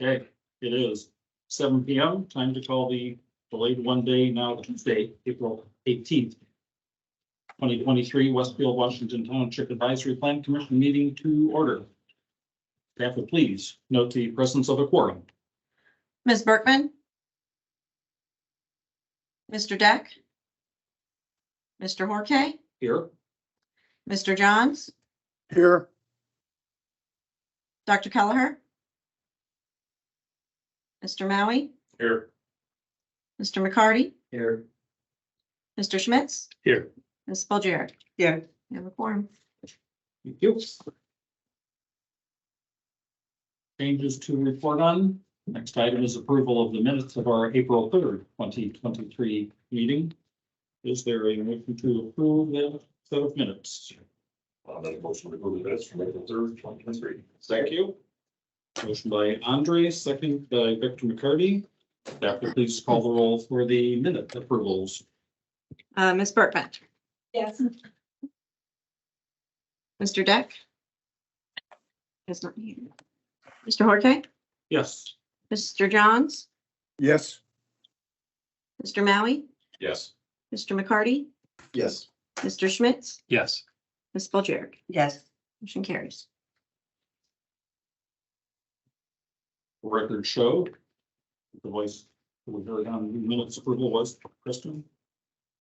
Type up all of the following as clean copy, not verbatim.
Okay, it is 7 p.m. Time to call the delayed one day, now Tuesday, April 18th. 2023 Westfield Washington Township Advisory Plan Commission meeting to order. Staff would please note the presence of a quorum. Ms. Berkman? Mr. Deck? Mr. Horkay? Here. Mr. Johns? Here. Dr. Kelleher? Mr. Maui? Here. Mr. McCarty? Here. Mr. Schmitz? Here. Ms. Spallier? Yeah. You have a quorum. Thank you. Changes to report on. Next item is approval of the minutes of our April 3rd, 2023 meeting. Is there a motion to approve the set of minutes? I'll make a motion to approve the minutes from April 3rd, 2023. Thank you. Motion by Andre, second by Victor McCarty. Staff will please call the roll for the minute approvals. Ms. Berkman? Yes. Mr. Deck? Is not here. Mr. Horkay? Yes. Mr. Johns? Yes. Mr. Maui? Yes. Mr. McCarty? Yes. Mr. Schmitz? Yes. Ms. Spallier? Yes. Motion carries. Record showed. The voice that we heard on the minutes approval was Kristen.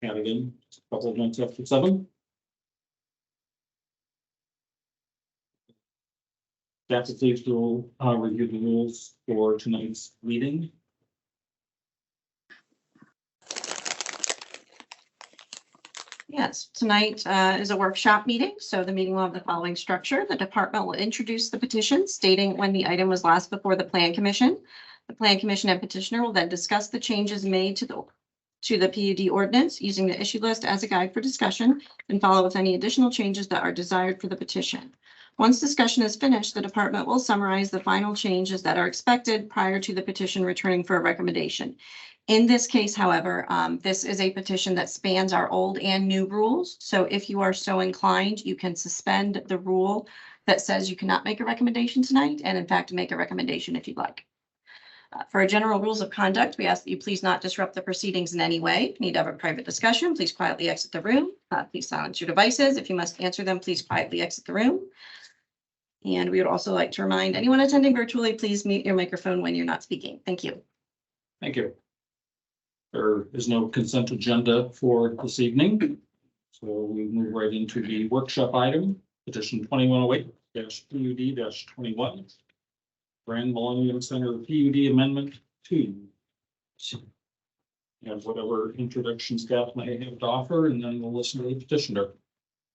Added in a couple of minutes after 7. Staff will please do review the rules for tonight's meeting. Yes, tonight is a workshop meeting, so the meeting will have the following structure. The department will introduce the petition stating when the item was last before the Plan Commission. The Plan Commission and petitioner will then discuss the changes made to the PUD ordinance using the issue list as a guide for discussion and follow with any additional changes that are desired for the petition. Once discussion is finished, the department will summarize the final changes that are expected prior to the petition returning for a recommendation. In this case, however, this is a petition that spans our old and new rules. So if you are so inclined, you can suspend the rule that says you cannot make a recommendation tonight and in fact make a recommendation if you'd like. For our general rules of conduct, we ask that you please not disrupt the proceedings in any way. If you need to have a private discussion, please quietly exit the room. Please silence your devices. If you must answer them, please quietly exit the room. And we would also like to remind anyone attending virtually, please mute your microphone when you're not speaking. Thank you. Thank you. There is no consent agenda for this evening. So we move right into the workshop item, petition 2108-PUD-21. Grand Millennium Center PUD Amendment 2. And whatever introduction staff may have to offer, and then we'll listen to the petitioner.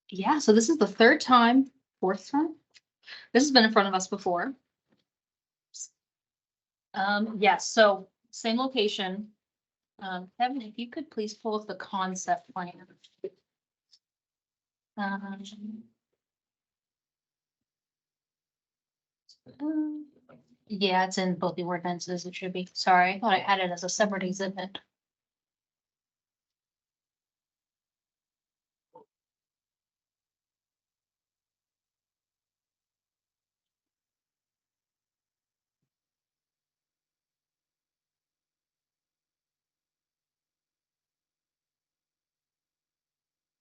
Yeah, so this is the fourth time. This has been in front of us before. Yes, so same location. Kevin, if you could please pull up the concept plan. Yeah, it's in both the ordinances. It should be. Sorry, I thought I had it as a separate exhibit.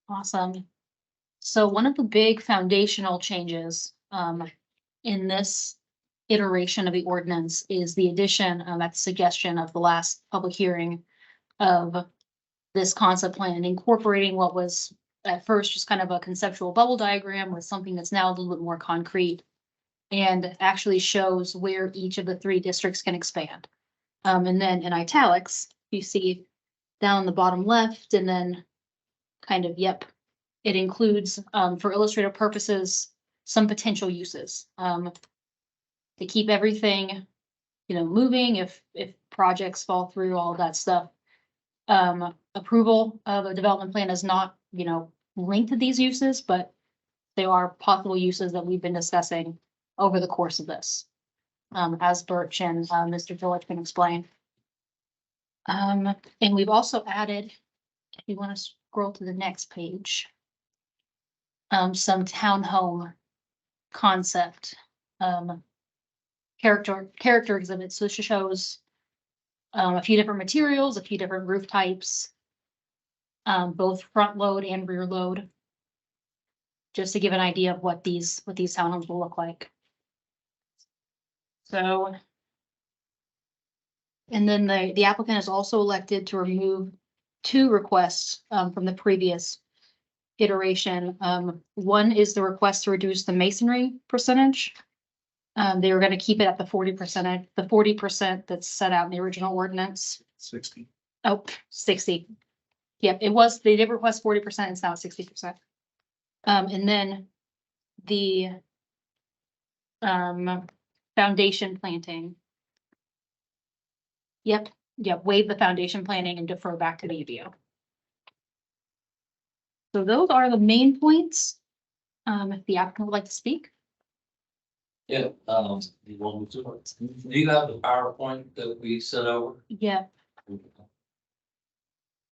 Awesome. So one of the big foundational changes in this iteration of the ordinance is the addition at the suggestion of the last public hearing of this concept plan, incorporating what was at first just kind of a conceptual bubble diagram with something that's now a little bit more concrete and actually shows where each of the 3 districts can expand. And then in italics, you see down the bottom left and then kind of, yep, it includes, for illustrative purposes, some potential uses, to keep everything, moving if projects fall through, all of that stuff. Approval of a development plan is not, linked to these uses, but they are possible uses that we've been discussing over the course of this, as Birch and Mr. Village can explain. And we've also added, if you want to scroll to the next page, some townhome concept character exhibit. So she shows a few different materials, a few different roof types, both front load and rear load. Just to give an idea of what these townhomes will look like. So. And then the applicant is also elected to remove 2 requests from the previous iteration. One is the request to reduce the masonry percentage. They were going to keep it at the 40%, the 40% that's set out in the original ordinance. 60. Oh, 60. Yep, it was, they did request 40%, it's now 60%. And then the foundation planting. Yep, waive the foundation planting and defer back to the UDO. So those are the main points. If the applicant would like to speak. Yeah, do you have the PowerPoint that we sent over? Yeah,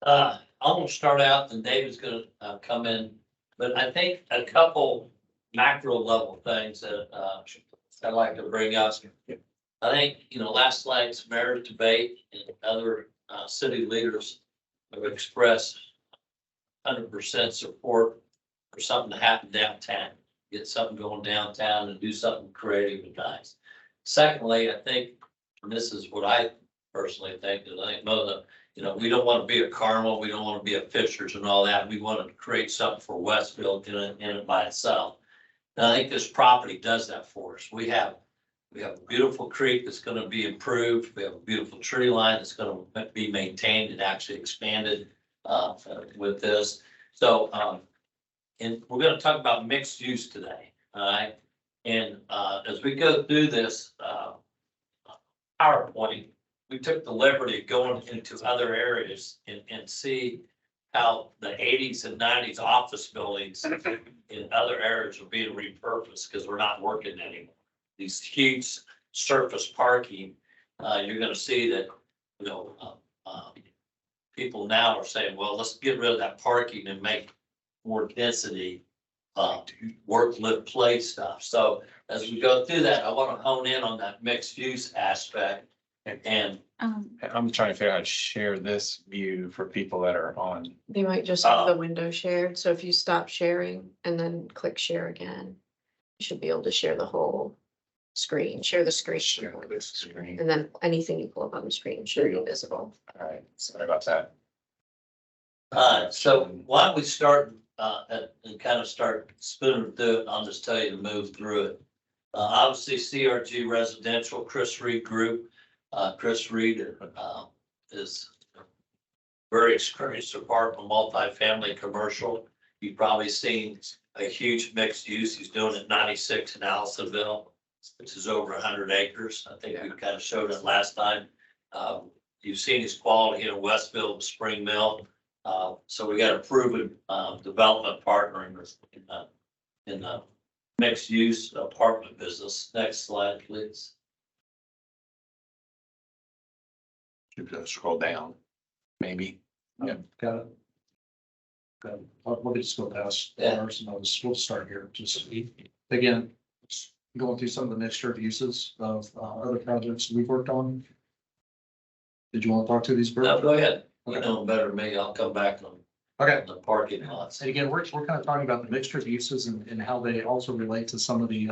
I'm gonna start out and David's gonna come in, but I think a couple macro level things that I'd like to bring up. I think, last night's mayor's debate and other city leaders have expressed 100% support for something to happen downtown. Get something going downtown and do something creative and nice. Secondly, I think, and this is what I personally think, is I think we don't want to be a Carmel, we don't want to be a Fishers and all that. We want to create something for Westfield in it by itself. And I think this property does that for us. We have a beautiful creek that's going to be improved. We have a beautiful tree line that's going to be maintained and actually expanded with this. So, and we're going to talk about mixed use today, all right? And as we go through this PowerPoint, we took the liberty of going into other areas and see how the 80s and 90s office buildings in other areas are being repurposed because we're not working anymore. These huge surface parking, you're going to see that, people now are saying, well, let's get rid of that parking and make more density, work, live, play stuff. So as we go through that, I want to hone in on that mixed use aspect. And I'm trying to figure out how to share this view for people that are on. They might just have the window shared, so if you stop sharing and then click share again, you should be able to share the whole screen, share the screen. Share this screen. And then anything you pull up on the screen should be visible. All right, sorry about that. so why don't we start and kind of start spinning through it. I'll just tell you to move through it. Obviously, CRG Residential, Chris Reed Group. Chris Reed is very experienced apartment, multifamily, commercial. You've probably seen a huge mixed use. He's doing it 96 in Allisonville, which is over 100 acres. I think we kind of showed it last time. You've seen his quality in Westfield, Spring Mill. So we got a proven development partner in the mixed use apartment business. Next slide, please. Scroll down, maybe. Got it. Good. Let me just go past Yeah. ours and we'll start here. Just again, going through some of the mixture of uses of other projects we've worked on. Did you want to talk to these? No, go ahead. You Okay. know better than me. I'll come back on Okay. the parking lots. And again, we're kind of talking about the mixture of uses and how they also relate to some of the,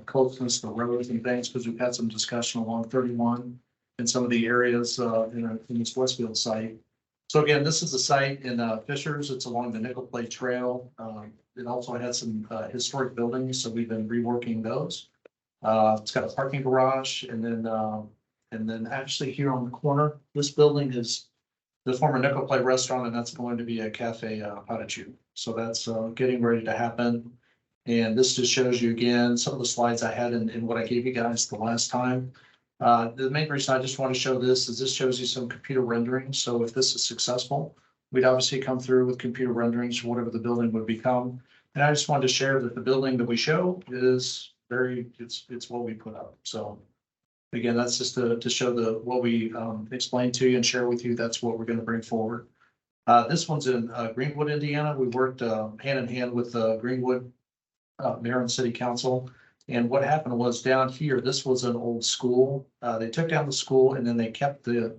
closeness to roads and things, because we've had some discussion along 31 and some of the areas in this Westfield site. So again, this is a site in Fishers. It's along the Nickel Plate Trail. It also has some historic buildings, so we've been reworking those. It's got a parking garage, and then actually here on the corner, this building is the former Nickel Plate restaurant, and that's going to be a cafe Patachu. So that's getting ready to happen. And this just shows you again some of the slides I had in what I gave you guys the last time. The main reason I just want to show this is this shows you some computer renderings. So if this is successful, we'd obviously come through with computer renderings for whatever the building would become. And I just wanted to share that the building that we show is it's what we put up. So again, that's just to show what we explained to you and share with you. That's what we're going to bring forward. This one's in Greenwood, Indiana. We worked hand in hand with Greenwood Mayor and City Council. And what happened was down here, this was an old school. They took down the school and then they kept the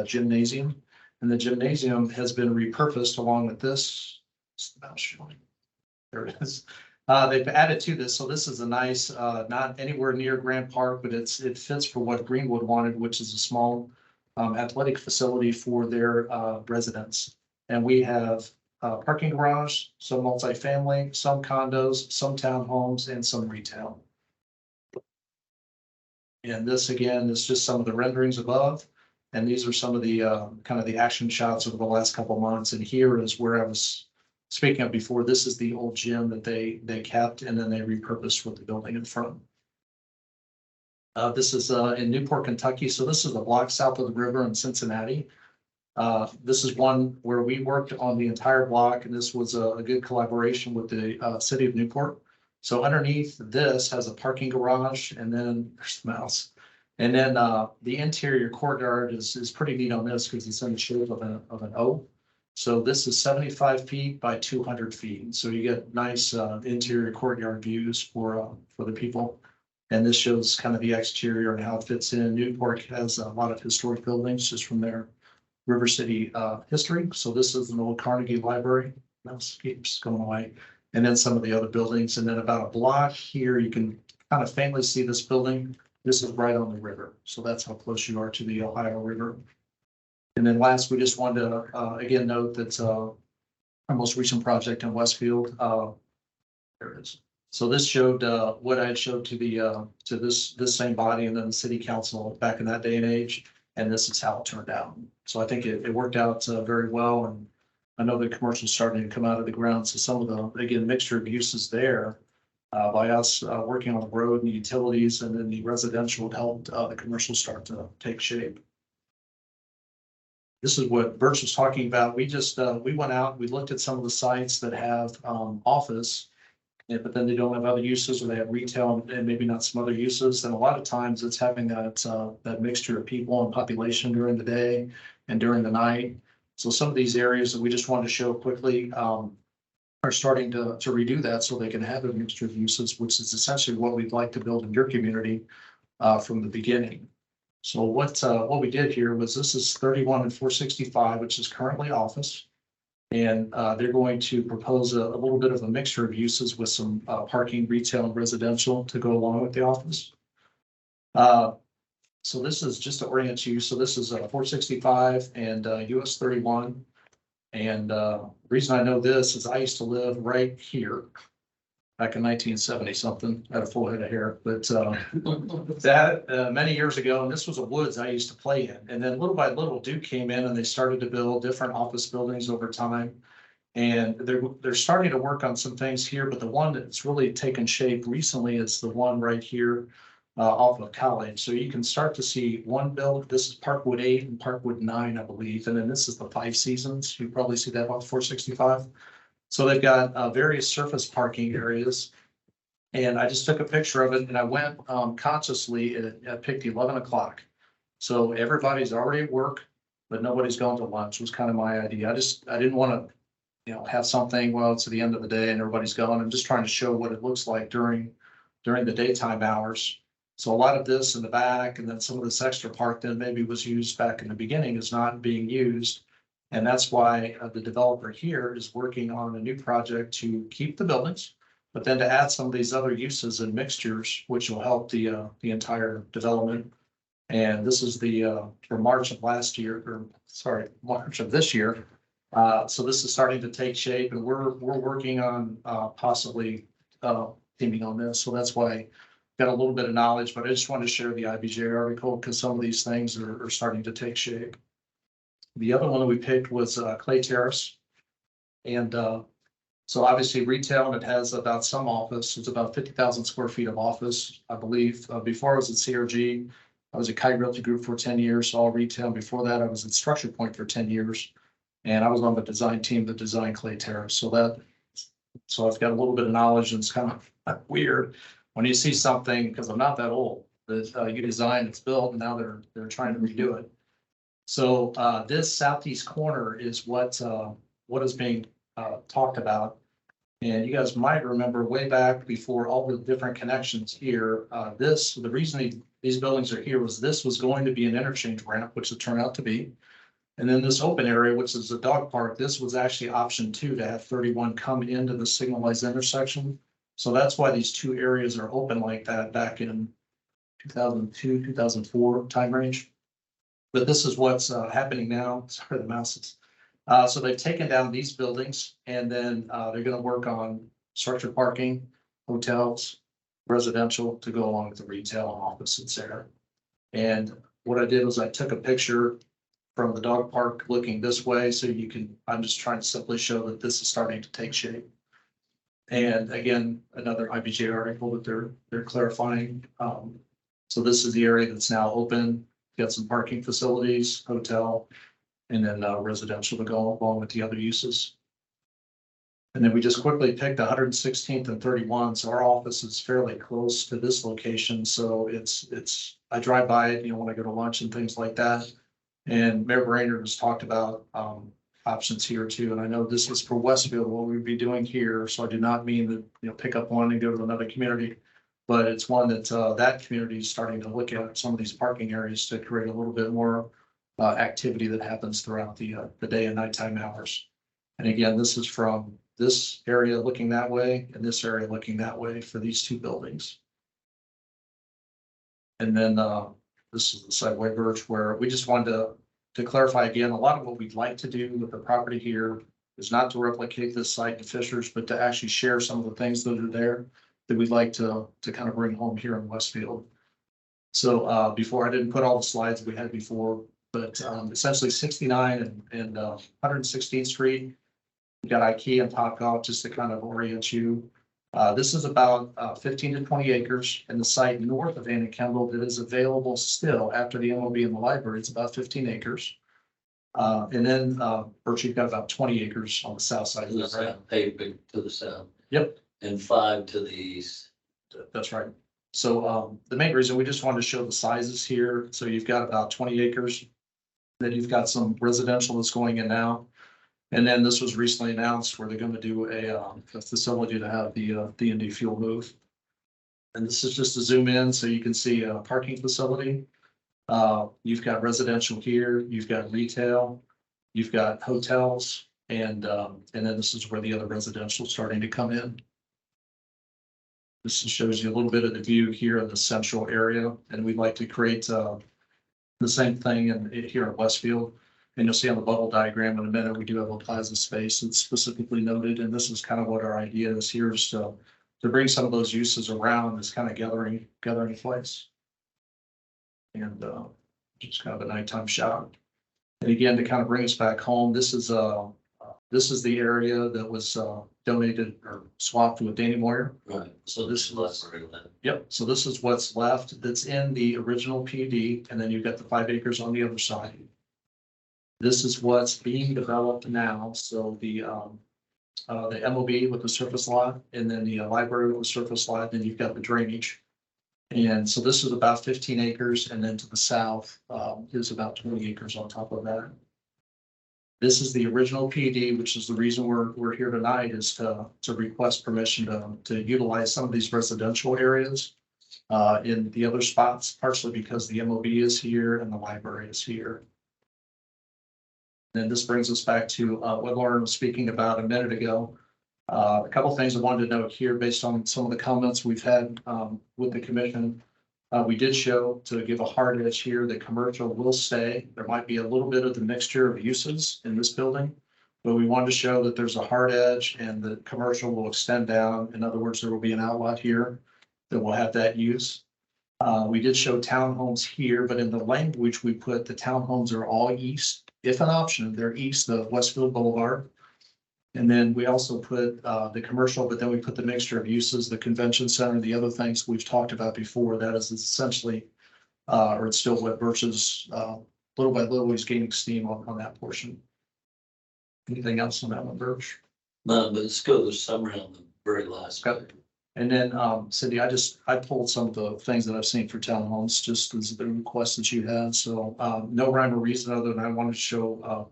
gymnasium. And the gymnasium has been repurposed along with this. It's the mouse showing. There it is. They've added to this, so this is a nice, not anywhere near Grand Park, but it fits for what Greenwood wanted, which is a small athletic facility for their residents. And we have parking garage, some multifamily, some condos, some townhomes, and some retail. And this again is just some of the renderings above. And these are some of the kind of the action shots over the last couple of months. And here is where I was speaking of before. This is the old gym that they kept and then they repurposed with the building in front. This is in Newport, Kentucky. So this is the block south of the river in Cincinnati. This is one where we worked on the entire block, and this was a good collaboration with the city of Newport. So underneath this has a parking garage, and then there's the mouse. And then the interior courtyard is pretty neat on this because it's in the shape of an O. So this is 75 feet by 200 feet. So you get nice interior courtyard views for the people. And this shows kind of the exterior and how it fits in. Newport has a lot of historic buildings just from their River City history. So this is an old Carnegie Library. Mouse keeps going away. And then some of the other buildings. And then about a block here, you can kind of faintly see this building. This is right on the river. So that's how close you are to the Ohio River. And then last, we just wanted to again note that our most recent project in Westfield. There it is. So this showed what I had showed to the to this same body and then the city council back in that day and age. And this is how it turned out. So I think it worked out very well. And I know the commercial's starting to come out of the ground. So some of the, again, mixture of uses there by us working on the road and the utilities, and then the residential helped the commercial start to take shape. This is what Birch was talking about. We just, we went out, we looked at some of the sites that have office, but then they don't have other uses, or they have retail and maybe not some other uses. And a lot of times it's having that mixture of people and population during the day and during the night. So some of these areas that we just wanted to show quickly are starting to redo that so they can have a mixture of uses, which is essentially what we'd like to build in your community from the beginning. So what we did here was, this is 31 and 465, which is currently office. And they're going to propose a little bit of a mixture of uses with some parking, retail, and residential to go along with the office. So this is just to orient you. So this is 465 and US 31. And the reason I know this is I used to live right here back in 1970 something. I had a full head of hair, but that many years ago, and this was a woods I used to play in. And then little by little, Duke came in and they started to build different office buildings over time. And they're starting to work on some things here, but the one that's really taken shape recently is the one right here off of College. So you can start to see one build. This is Parkwood 8 and Parkwood 9, I believe. And then this is the Five Seasons. You probably see that on 465. So they've got various surface parking areas. And I just took a picture of it and I went consciously I picked 11 o'clock. So everybody's already at work, but nobody's going to lunch was kind of my idea. I didn't want to, have something, well, it's at the end of the day and everybody's gone. I'm just trying to show what it looks like during the daytime hours. So a lot of this in the back and then some of this extra park that maybe was used back in the beginning is not being used. And that's why the developer here is working on a new project to keep the buildings, but then to add some of these other uses and mixtures, which will help the entire development. And this is for March of last year, or sorry, March of this year. So this is starting to take shape, and we're working on possibly teaming on this. So that's why I got a little bit of knowledge, but I just wanted to share the IBJ article because some of these things are starting to take shape. The other one that we picked was Clay Terrace. And so obviously retail, and it has about some office. It's about 50,000 square feet of office, I believe. Before I was at CRG, I was at Kite Realty Group for 10 years, all retail. Before that, I was at Structure Point for 10 years. And I was on the design team that designed Clay Terrace. So I've got a little bit of knowledge, and it's kind of weird when you see something, because I'm not that old, that you design, it's built, and now they're trying to redo it. So this southeast corner is what is being talked about. And you guys might remember way back before all the different connections here, the reason these buildings are here was this was going to be an interchange ramp, which it turned out to be. And then this open area, which is a dog park, this was actually option 2 to have 31 come into the signalized intersection. So that's why these two areas are open like that back in 2002, 2004 time range. But this is what's happening now. Sorry, the mouses. So they've taken down these buildings and then they're going to work on structured parking, hotels, residential to go along with the retail and offices there. And what I did was I took a picture from the dog park looking this way. So you can, I'm just trying to simply show that this is starting to take shape. And again, another IBJ article that they're clarifying. So this is the area that's now open. Got some parking facilities, hotel, and then residential to go along with the other uses. And then we just quickly picked 116th and 31. So our office is fairly close to this location. So I drive by it, when I go to lunch and things like that. And Mayor Brainerd has talked about options here too. And I know this is for Westfield, what we'd be doing here. So I do not mean that, pick up one and go to another community. But it's one that that community is starting to look at some of these parking areas to create a little bit more activity that happens throughout the day and nighttime hours. And again, this is from this area looking that way and this area looking that way for these two buildings. And then this is the sideway verge where we just wanted to clarify again, a lot of what we'd like to do with the property here is not to replicate this site in Fishers, but to actually share some of the things that are there that we'd like to kind of bring home here in Westfield. So before, I didn't put all the slides we had before, but essentially 69 and 116th Street. We got IKEA and Topgolf just to kind of orient you. This is about 15 to 20 acres, and the site north of Anna Kendall that is available still after the MOB in the library. It's about 15 acres. And then Birch, you've got about 20 acres on the south side. To the south, paving to the south. Yep. And 5 to the east. That's right. So the main reason we just wanted to show the sizes here. So you've got about 20 acres. Then you've got some residential that's going in now. And then this was recently announced where they're going to do a facility to have the D&D fuel move. And this is just to zoom in so you can see a parking facility. You've got residential here, you've got retail, you've got hotels, and then this is where the other residential is starting to come in. This shows you a little bit of the view here in the central area, and we'd like to create the same thing here in Westfield. And you'll see on the bubble diagram in a minute, we do have a plaza space that's specifically noted, and this is kind of what our idea is here, is to bring some of those uses around this kind of gathering place. And just kind of a nighttime shot. And again, to kind of bring us back home, this is the area that was donated or swapped with Danny Moyer. Right. So this is less land. Yep, so this is what's left that's in the original PD, and then you've got the 5 acres on the other side. This is what's being developed now, so the MOB with the surface lot, and then the library with the surface lot, then you've got the drainage. And so this is about 15 acres, and then to the south is about 20 acres on top of that. This is the original PD, which is the reason we're here tonight, is to request permission to utilize some of these residential areas in the other spots, partially because the MOB is here and the library is here. And this brings us back to what Lauren was speaking about a minute ago. A couple things I wanted to note here based on some of the comments we've had with the commission. We did show, to give a hard edge here, that commercial will stay. There might be a little bit of the mixture of uses in this building, but we wanted to show that there's a hard edge and the commercial will extend down. In other words, there will be an outlet here that will have that use. We did show townhomes here, but in the language we put, the townhomes are all east. If an option, they're east of Westfield Boulevard. And then we also put the commercial, but then we put the mixture of uses, the convention center, the other things we've talked about before. That is essentially, or it's still what Birch's little by little is gaining steam on that portion. Anything else on that one, Birch? No, but let's go to the summary on the very last. Okay. And then Cindy, I pulled some of the things that I've seen for townhomes, just as the request that you had. So no rhyme or reason other than I wanted to show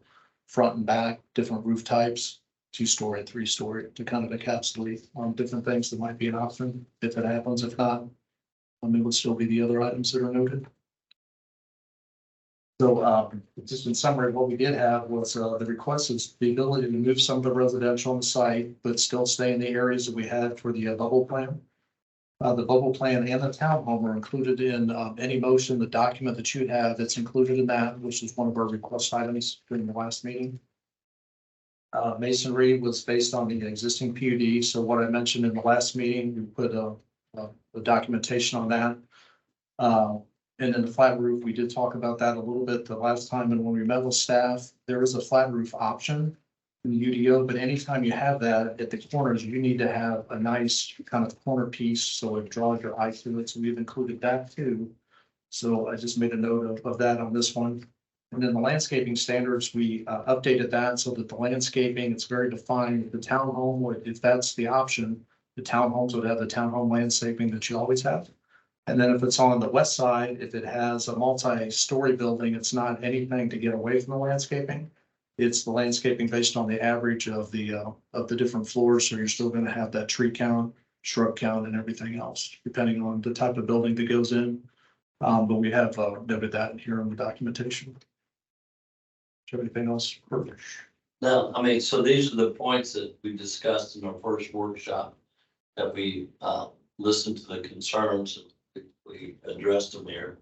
front and back different roof types, 2-story, 3-story to kind of encapsulate different things that might be an option if it happens. If not, it would still be the other items that are noted. So just in summary, what we did have was the request is the ability to move some of the residential on the site, but still stay in the areas that we had for the bubble plan. The bubble plan and the townhome are included in any motion, the document that you have that's included in that, which is one of our request items during the last meeting. Masonry was based on the existing PUD. So what I mentioned in the last meeting, we put the documentation on that. And then the flat roof, we did talk about that a little bit the last time. And when we met with staff, there is a flat roof option in the UDO, but anytime you have that at the corners, you need to have a nice kind of corner piece. So it draws your eye to it. So we've included that too. So I just made a note of that on this one. And then the landscaping standards, we updated that so that the landscaping, it's very defined. The townhome, if that's the option, the townhomes would have the townhome landscaping that you always have. And then if it's on the west side, if it has a multi-story building, it's not anything to get away from the landscaping. It's the landscaping based on the average of the different floors. So you're still going to have that tree count, shrub count, and everything else, depending on the type of building that goes in. But we have noted that here in the documentation. Do you have anything else? Perfect. No, I mean, so these are the points that we discussed in our first workshop, that we listened to the concerns, we addressed them here.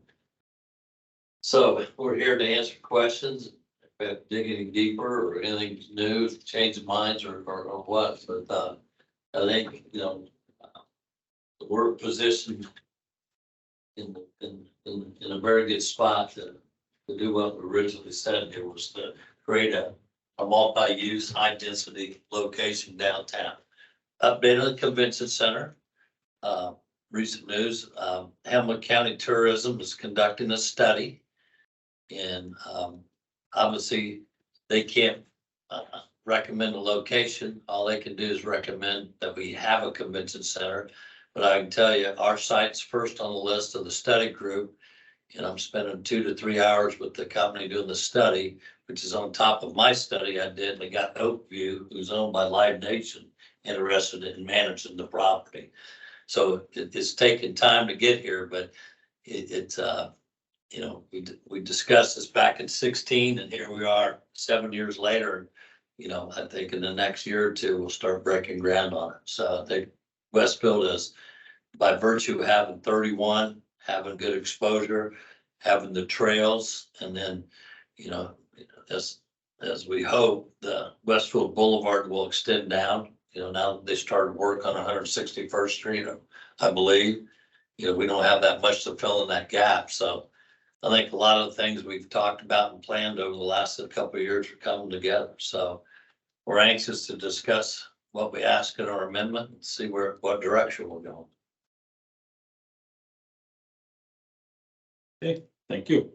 So we're here to answer questions, if we have to dig any deeper or anything new, change of minds or what, but I think, you know, we're positioned in a very good spot to do what we originally said here, was to create a multi-use, high-density location downtown. Update on the convention center. Recent news, Hamilton County Tourism is conducting a study. And obviously, they can't recommend a location. All they can do is recommend that we have a convention center. But I can tell you, our site's first on the list of the study group. And I'm spending 2 to 3 hours with the company doing the study, which is on top of my study I did. They got Oakview, who's owned by Live Nation, interested in managing the property. So it's taken time to get here, but it's you know, we discussed this back in 2016, and here we are 7 years later. You know, I think in the next year or two, we'll start breaking ground on it. So I think Westfield is, by virtue of having 31, having good exposure, having the trails, and then, you know, as we hope, the Westfield Boulevard will extend down. You know, now they started work on 161st Street, I believe. You know, we don't have that much to fill in that gap. So I think a lot of the things we've talked about and planned over the last couple of years are coming together. So we're anxious to discuss what we ask in our amendment and see what direction we're going. Okay, thank you.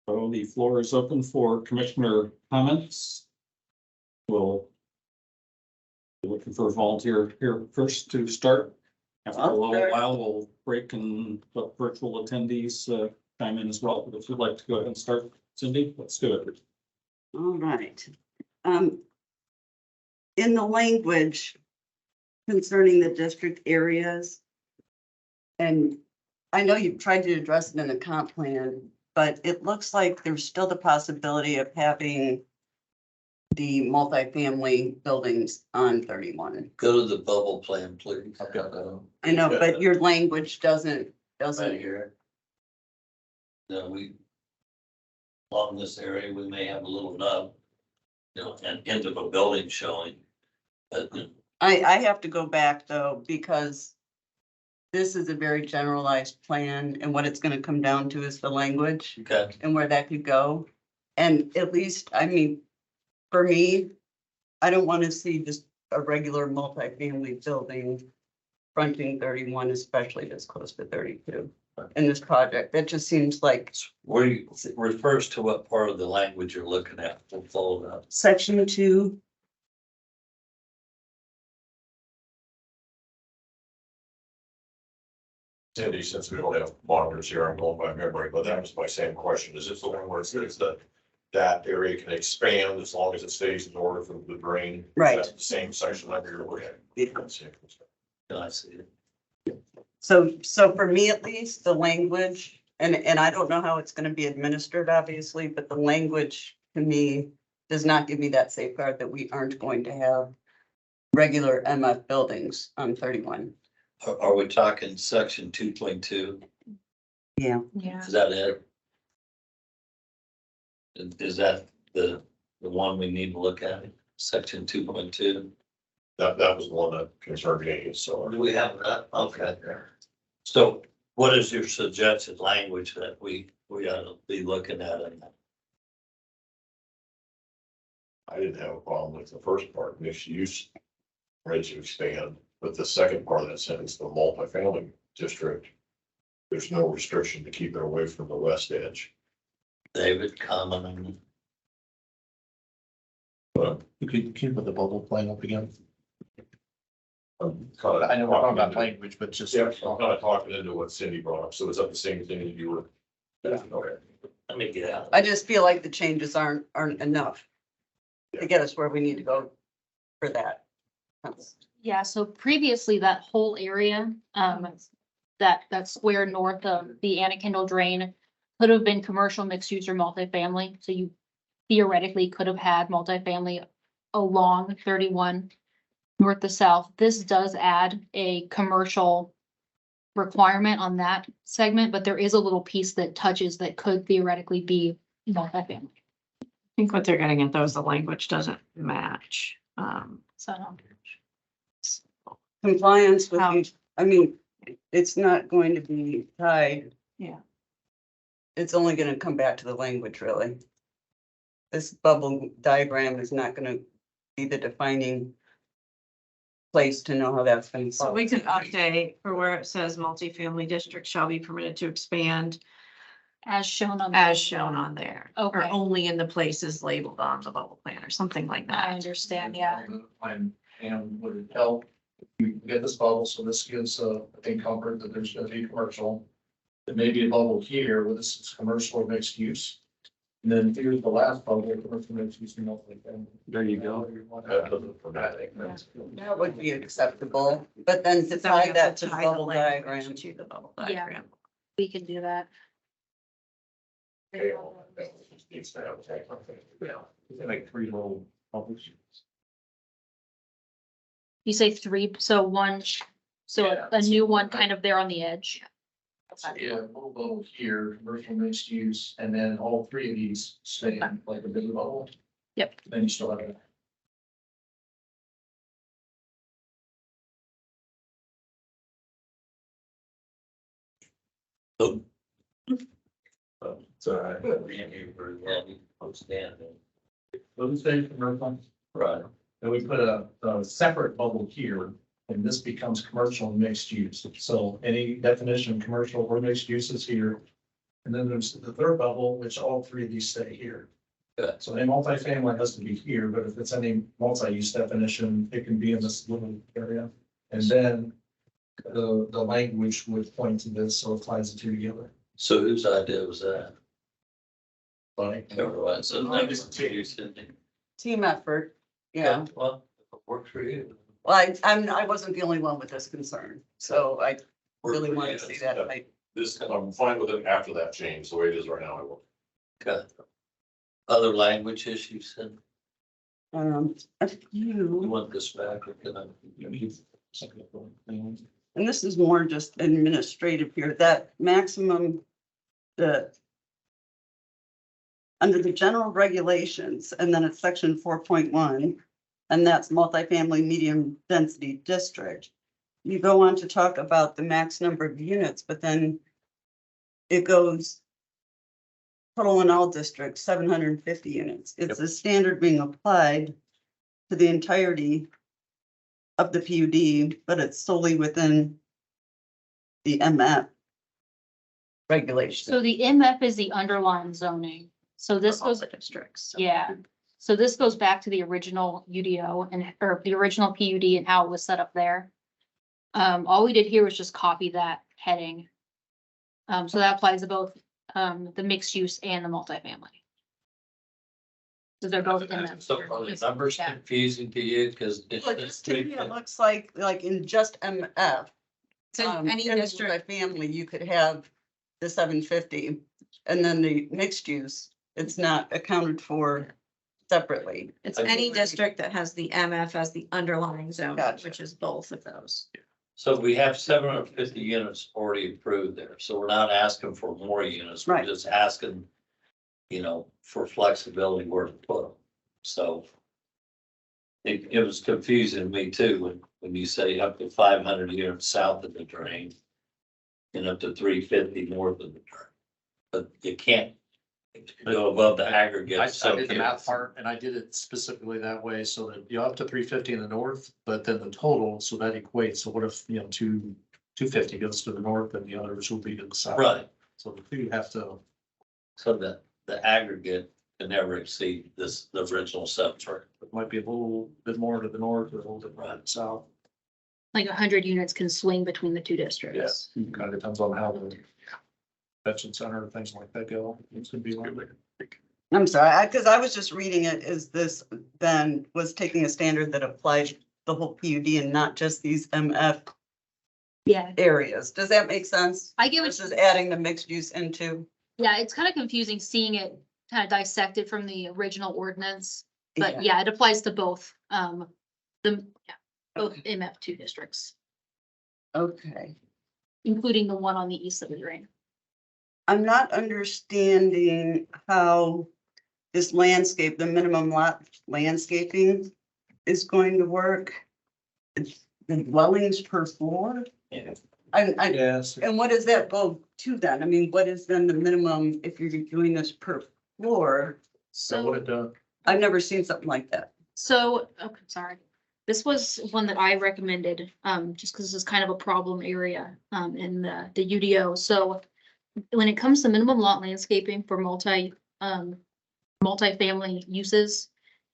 So the floor is open for commissioner comments. We'll be looking for a volunteer here first to start. After a little while, we'll break and let virtual attendees chime in as well. But if you'd like to go ahead and start, Cindy, let's do it. All right. In the language concerning the district areas, and I know you've tried to address it in a comp plan, but it looks like there's still the possibility of having the multifamily buildings on 31. Go to the bubble plan, please. I've got that on. I know, but your language doesn't Right here. No, along this area, we may have a little nub, you know, an end of a building showing. But I have to go back though, because this is a very generalized plan, and what it's gonna come down to is the language okay, and where that could go. And at least, I mean, for me, I don't want to see just a regular multifamily building fronting 31, especially this close to 32 in this project. That just seems like where you refers to what part of the language you're looking at. We'll follow that. section 2. Cindy, since we don't have monitors here, I'm going by memory, but that was my same question. Is this the one where it says the that area can expand as long as it stays in order for the drain. Right. That's the same section like you're looking at. I see it. So for me at least, the language, and I don't know how it's gonna be administered, obviously, but the language to me does not give me that safeguard that we aren't going to have regular MF buildings on 31. Are we talking section 2.2? Yeah. Yeah. Is that it? Is that the one we need to look at, section 2.2? That was the one that concerned me, so. Do we have that? Okay. So what is your suggested language that we ought to be looking at in that? I didn't have a problem with the first part, mixed use, ready to expand, but the second part of that sentence, the multifamily district. There's no restriction to keep it away from the west edge. David, comment on it? But Can you put the bubble plan up again? I'm kind of. I know we're talking about language, but just. Yeah, I'm kind of talking into what Cindy brought up, so it's up the same thing that you were. Okay. Let me get out. I just feel like the changes aren't enough to get us where we need to go for that. Yeah, so previously that whole area, that square north of the Anna Kendall Drain could have been commercial mixed use or multifamily. So you theoretically could have had multifamily along 31 north to south. This does add a commercial requirement on that segment, but there is a little piece that touches that could theoretically be multifamily. I think what they're getting at though is the language doesn't match. So Compliance with, How- I mean, it's not going to be tied. Yeah. It's only gonna come back to the language, really. This bubble diagram is not gonna be the defining place to know how that's gonna. So we could update for where it says multifamily district shall be permitted to expand as shown on. as shown on there. Or Okay. only in the places labeled on the bubble plan or something like I that. understand, yeah. And would it help? You get this bubble, so this gives, I think, comfort that there's gonna be commercial. There may be a bubble here where this is commercial or mixed use. And then here's the last bubble, commercial mixed use. There you go. That would be acceptable, but then to Then we tie have that to to the tie the bubble language diagram. To the bubble Yeah. diagram. We can do that. Like 3 little bubbles. You say 3, so one, so Yeah. a new one kind of there on the edge. Yeah, a little bubble here, commercial mixed use, and then all 3 of these stay in like a bigger bubble. Yep. Then you still have it. Sorry. Those stay commercial. Right. And we put a separate bubble here, and this becomes commercial and mixed use. So any definition of commercial or mixed use is here. And then there's the third bubble, which all 3 of these stay here. Good. So a multifamily has to be here, but if it's any multi-use definition, it can be in this little area. And then the language would point to this, so it ties the 2 together. So whose idea was that? Funny. Everyone, so that is to you, Cindy. Team effort, yeah. Well, if it works for you. Well, I wasn't the only one with this concern, so I really want to see that. This, I'm fine with it after that change, the way it is right now, I will. Okay. Other language issues, and A you few, want this back or can I? and this is more just administrative here, that maximum, under the general regulations, and then it's section 4.1, and that's multifamily medium density district. You go on to talk about the max number of units, but then it goes total in all districts, 750 units. It's a standard being applied to the entirety of the PUD, but it's solely within the MF regulation. So the MF is the underlying zoning. So this For all goes, the districts. yeah. So this goes back to the original UDO and, or the original PUD and how it was set up there. All we did here was just copy that heading. So that applies to both, the mixed use and the multifamily. So they're both in that. So are the numbers Yeah. confusing to you? Cause it's. Well, just to me, it looks like in just MF. So any in district, Family, you could have the 750 and then the mixed use, it's not accounted for separately. it's any district that has the MF as the underlying zone, Gotcha. which is both of those. So we have 750 units already approved there, so we're not asking for more units, we're Right. just asking, for flexibility where to put them, so. It was confusing to me too, when you say up to 500 units south of the drain. And up to 350 north of the drain, but you can't go above the aggregate. I so did the math part and I did it specifically that way so that you're up to 350 in the north, but then the total, so that equates. So what if, 250 goes to the north and the others will be to the south? Right, So the two have to, so that the aggregate can never exceed the original subtrade. it might be a little bit more to the north or a little bit more to the south. Like 100 units can swing between the two districts. Kind of depends on how the convention center, things like that go. It's gonna be like. I'm sorry, because I was just reading it, is this then was taking a standard that applies the whole PUD and not just these MF Yeah, areas. Does that make sense? I get what Versus adding the mixed use into. Yeah, it's kind of confusing seeing it kind of dissected from the original ordinance, but yeah, it applies to both, both MF2 districts, Okay. including the one on the east of the drain. I'm not understanding how this landscape, the minimum lot landscaping is going to work. It's the dwellings per floor. Yeah. Yes. And what does that go to then? I mean, what is then the minimum if you're doing this per floor? So what So, it does. I've never seen something like that. okay, sorry. This was one that I recommended, just because this is kind of a problem area, in the UDO. So when it comes to minimum lot landscaping for multifamily uses,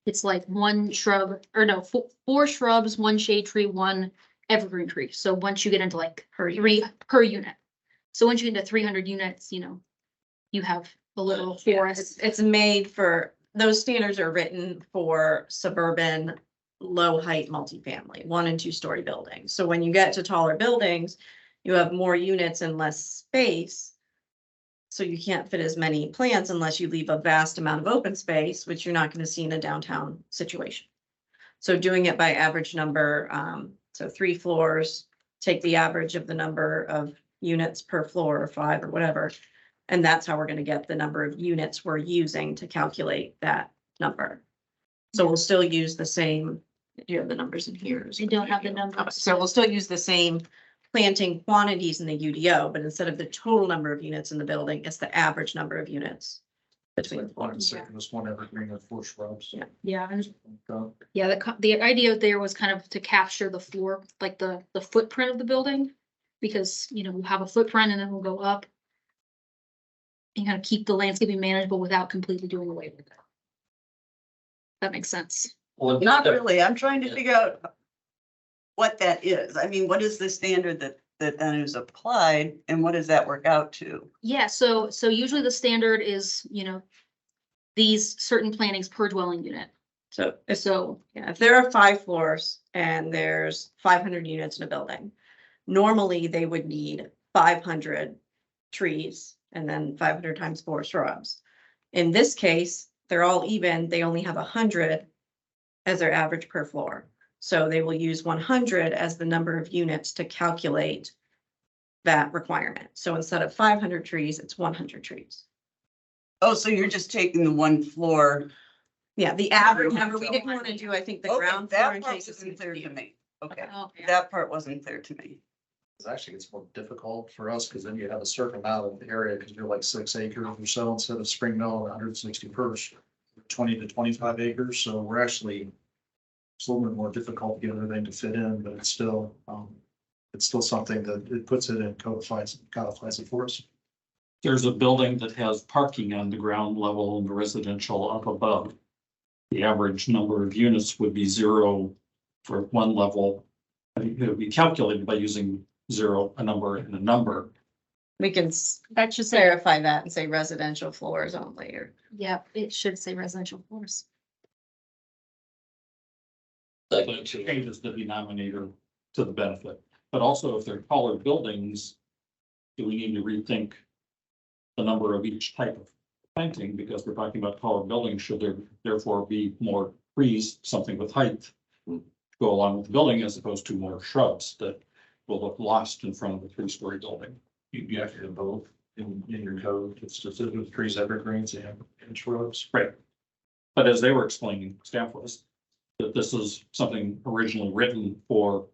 it's like one shrub, or no, four shrubs, one shade tree, one evergreen tree. So once you get into like three per unit. So once you get into 300 units, you have a little forest. It's made for, those standards are written for suburban, low height multifamily, 1 and 2 story buildings. So when you get to taller buildings, you have more units and less space. So you can't fit as many plants unless you leave a vast amount of open space, which you're not going to see in a downtown situation. So doing it by average number, so 3 floors, take the average of the number of units per floor or 5 or whatever. And that's how we're going to get the number of units we're using to calculate that number. So we'll still use the same, you have the numbers in here. I don't have the numbers. So we'll still use the same planting quantities in the UDO, but instead of the total number of units in the building, it's the average number of units between the One floors. second, this one evergreen with 4 shrubs. Yeah. Yeah, and Uh, yeah, the idea there was kind of to capture the floor, like the footprint of the building. Because, we'll have a footprint and then we'll go up. And kind of keep the landscaping manageable without completely doing away with it. That makes sense. Well, Not really. I'm trying to figure out what that is. I mean, what is the standard that then is applied and what does that work out to? Yeah, so usually the standard is, these certain plantings per dwelling unit. So, yeah, if there are 5 floors and there's 500 units in a building, normally they would need 500 trees and then 500 times 4 shrubs. In this case, they're all even, they only have 100 as their average per floor. So they will use 100 as the number of units to calculate that requirement. So instead of 500 trees, it's 100 trees. Oh, so you're just taking the one floor. Yeah, the average number, we didn't want to do, I think, the Okay, ground floor that in part case it's wasn't clear to me. Okay, Oh, yeah. that part wasn't clear to me. It's actually, it's more difficult for us because then you have a certain amount of area because you're like 6 acres or so instead of Spring Mill and 161st, 20 to 25 acres. So we're actually, it's a little bit more difficult to get everything to fit in, but it's still something that it puts it in codifies it for us. There's a building that has parking on the ground level and the residential up above. The average number of units would be 0 for one level. I think it would be calculated by using 0, a number and a number. We can That should say, clarify that and say residential floors only, or yeah, it should say residential floors. Like, But it changes the denominator to the benefit, but also if they're taller buildings, do we need to rethink the number of each type of planting, because we're talking about taller buildings, should there therefore be more trees, something with height to go along with the building as opposed to more shrubs that will look lost in front of a three-story building? You have to do both in your code. It's just with trees, evergreens and shrubs. Right. But as they were explaining, staff was, that this is something originally written for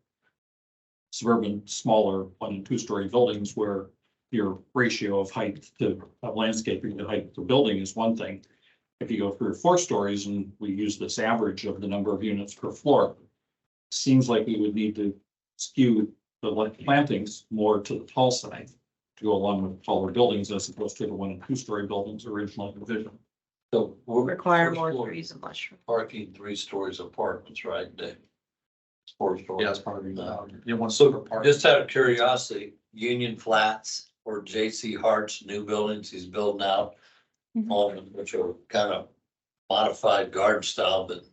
suburban, smaller, 1 and 2 story buildings where your ratio of height to landscaping to height to building is one thing. If you go 3 or 4 stories and we use this average of the number of units per floor, seems like we would need to skew the plantings more to the tall side to go along with taller buildings as opposed to the 1 and 2 story buildings originally envisioned. So we're. Require first more floor trees and less shrubs. Parking 3 stories apartments, right, Dave? It's 4 stories. Yeah, it's part of you want to So part. just out of curiosity, Union Flats or J.C. Hart's new buildings he's building out, Mhm. all of them, which are kind of modified garden style, but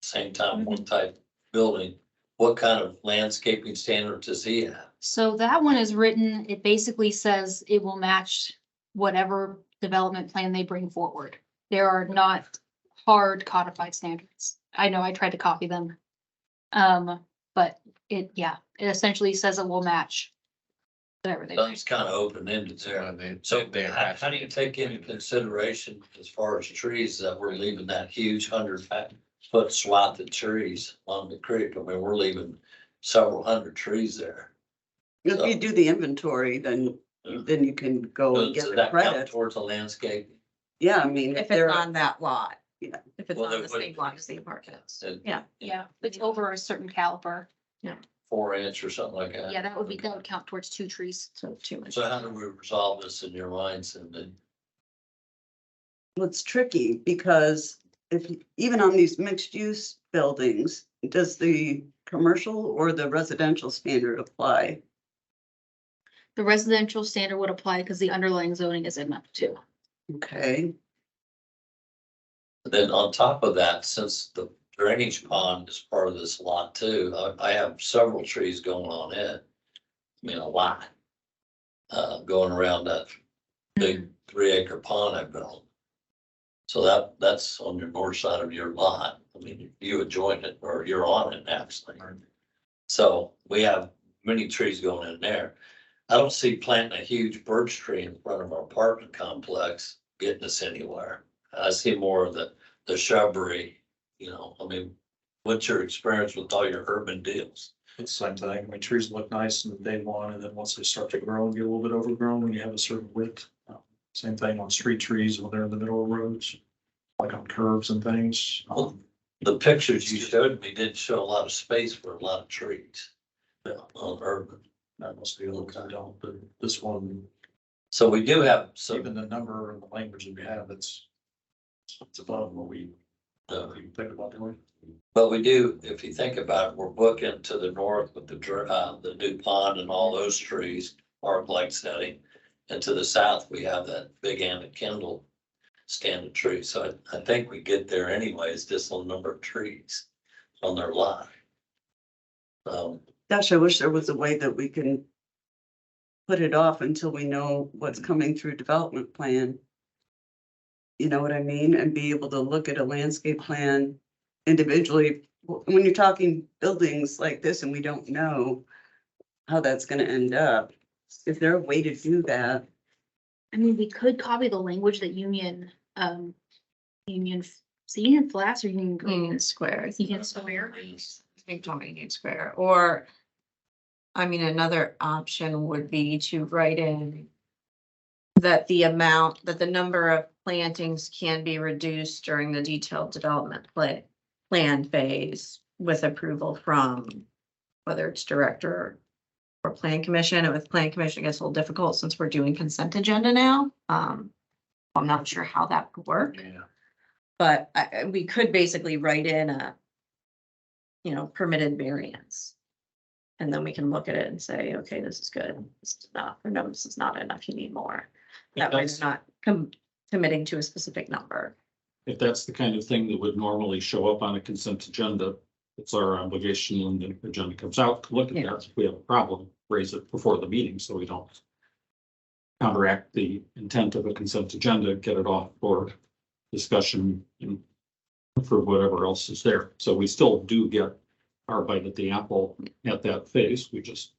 same time one type building. What kind of landscaping standards does he have? So that one is written, it basically says it will match whatever development plan they bring forward. There are not hard codified standards. I know I tried to copy them. But it essentially says it will match whatever they So bring. it's kind of open ended there. So how do you take into consideration as far as trees that we're leaving that huge 100-foot swath of trees on the creek? I mean, we're leaving several hundred trees there. If you do the inventory, then you can go and Does get the that count credit. towards the landscape? Yeah, I mean, If they're it's on that lot. Yeah. If it's Well, on then the what- same lot as the apartments. And Yeah. Yeah, it's over a certain caliber. 4 inch or something like that? Yeah, that would count towards 2 trees. So too much. So how do we resolve this in your minds and then? Well, it's tricky because even on these mixed use buildings, does the commercial or the residential standard apply? The residential standard would apply because the underlying zoning is in that too. Okay, Then on top of that, since the drainage pond is part of this lot too, I have several trees going on it. I mean, a lot. Going around that big 3-acre pond I built. So that's on your north side of your lot. I mean, you would join it or you're on it actually. So we have many trees going in there. I don't see planting a huge birch tree in front of our apartment complex getting us anywhere. I see more of the shrubbery, I mean, what's your experience with all your urban deals? It's the same thing. I mean, trees look nice in the day one, and then once they start to grow and get a little bit overgrown, when you have a certain width. Same thing on street trees when they're in the middle of roads, like on curves and things. The pictures you showed me didn't show a lot of space for a lot of trees on urban. That must be a little kind of, but this one, So we do have some, even the number and the language that we have, it's above what we think about doing. but we do, if you think about it, we're booking to the north with the new pond and all those trees, park like setting. And to the south, we have that big Anna Kendall standing tree. So I think we get there anyways, just on number of trees on their lot. gosh, I wish there was a way that we can put it off until we know what's coming through development plan. You know what I mean? And be able to look at a landscape plan individually. When you're talking buildings like this and we don't know how that's gonna end up, is there a way to do that? I mean, we could copy the language that Union Flats or Union Green? Union Square. I think Union that's what Square. I think Tommy Union Square, or, I mean, another option would be to write in that the number of plantings can be reduced during the detailed development plan phase with approval from whether it's director or plan commission. And with plan commission, it gets a little difficult since we're doing consent agenda now. I'm not sure how that would work. Yeah. But we could basically write in a, permitted variance. And then we can look at it and say, okay, this is good, this is enough, or no, this is not enough, you need more. That way they're not committing to a specific number. If that's the kind of thing that would normally show up on a consent agenda, it's our obligation when the agenda comes out to look at that. If we have a problem, raise it before the meeting so we don't counteract the intent of a consent agenda, get it off for discussion and for whatever else is there. So we still do get our bite at the apple at that phase. We just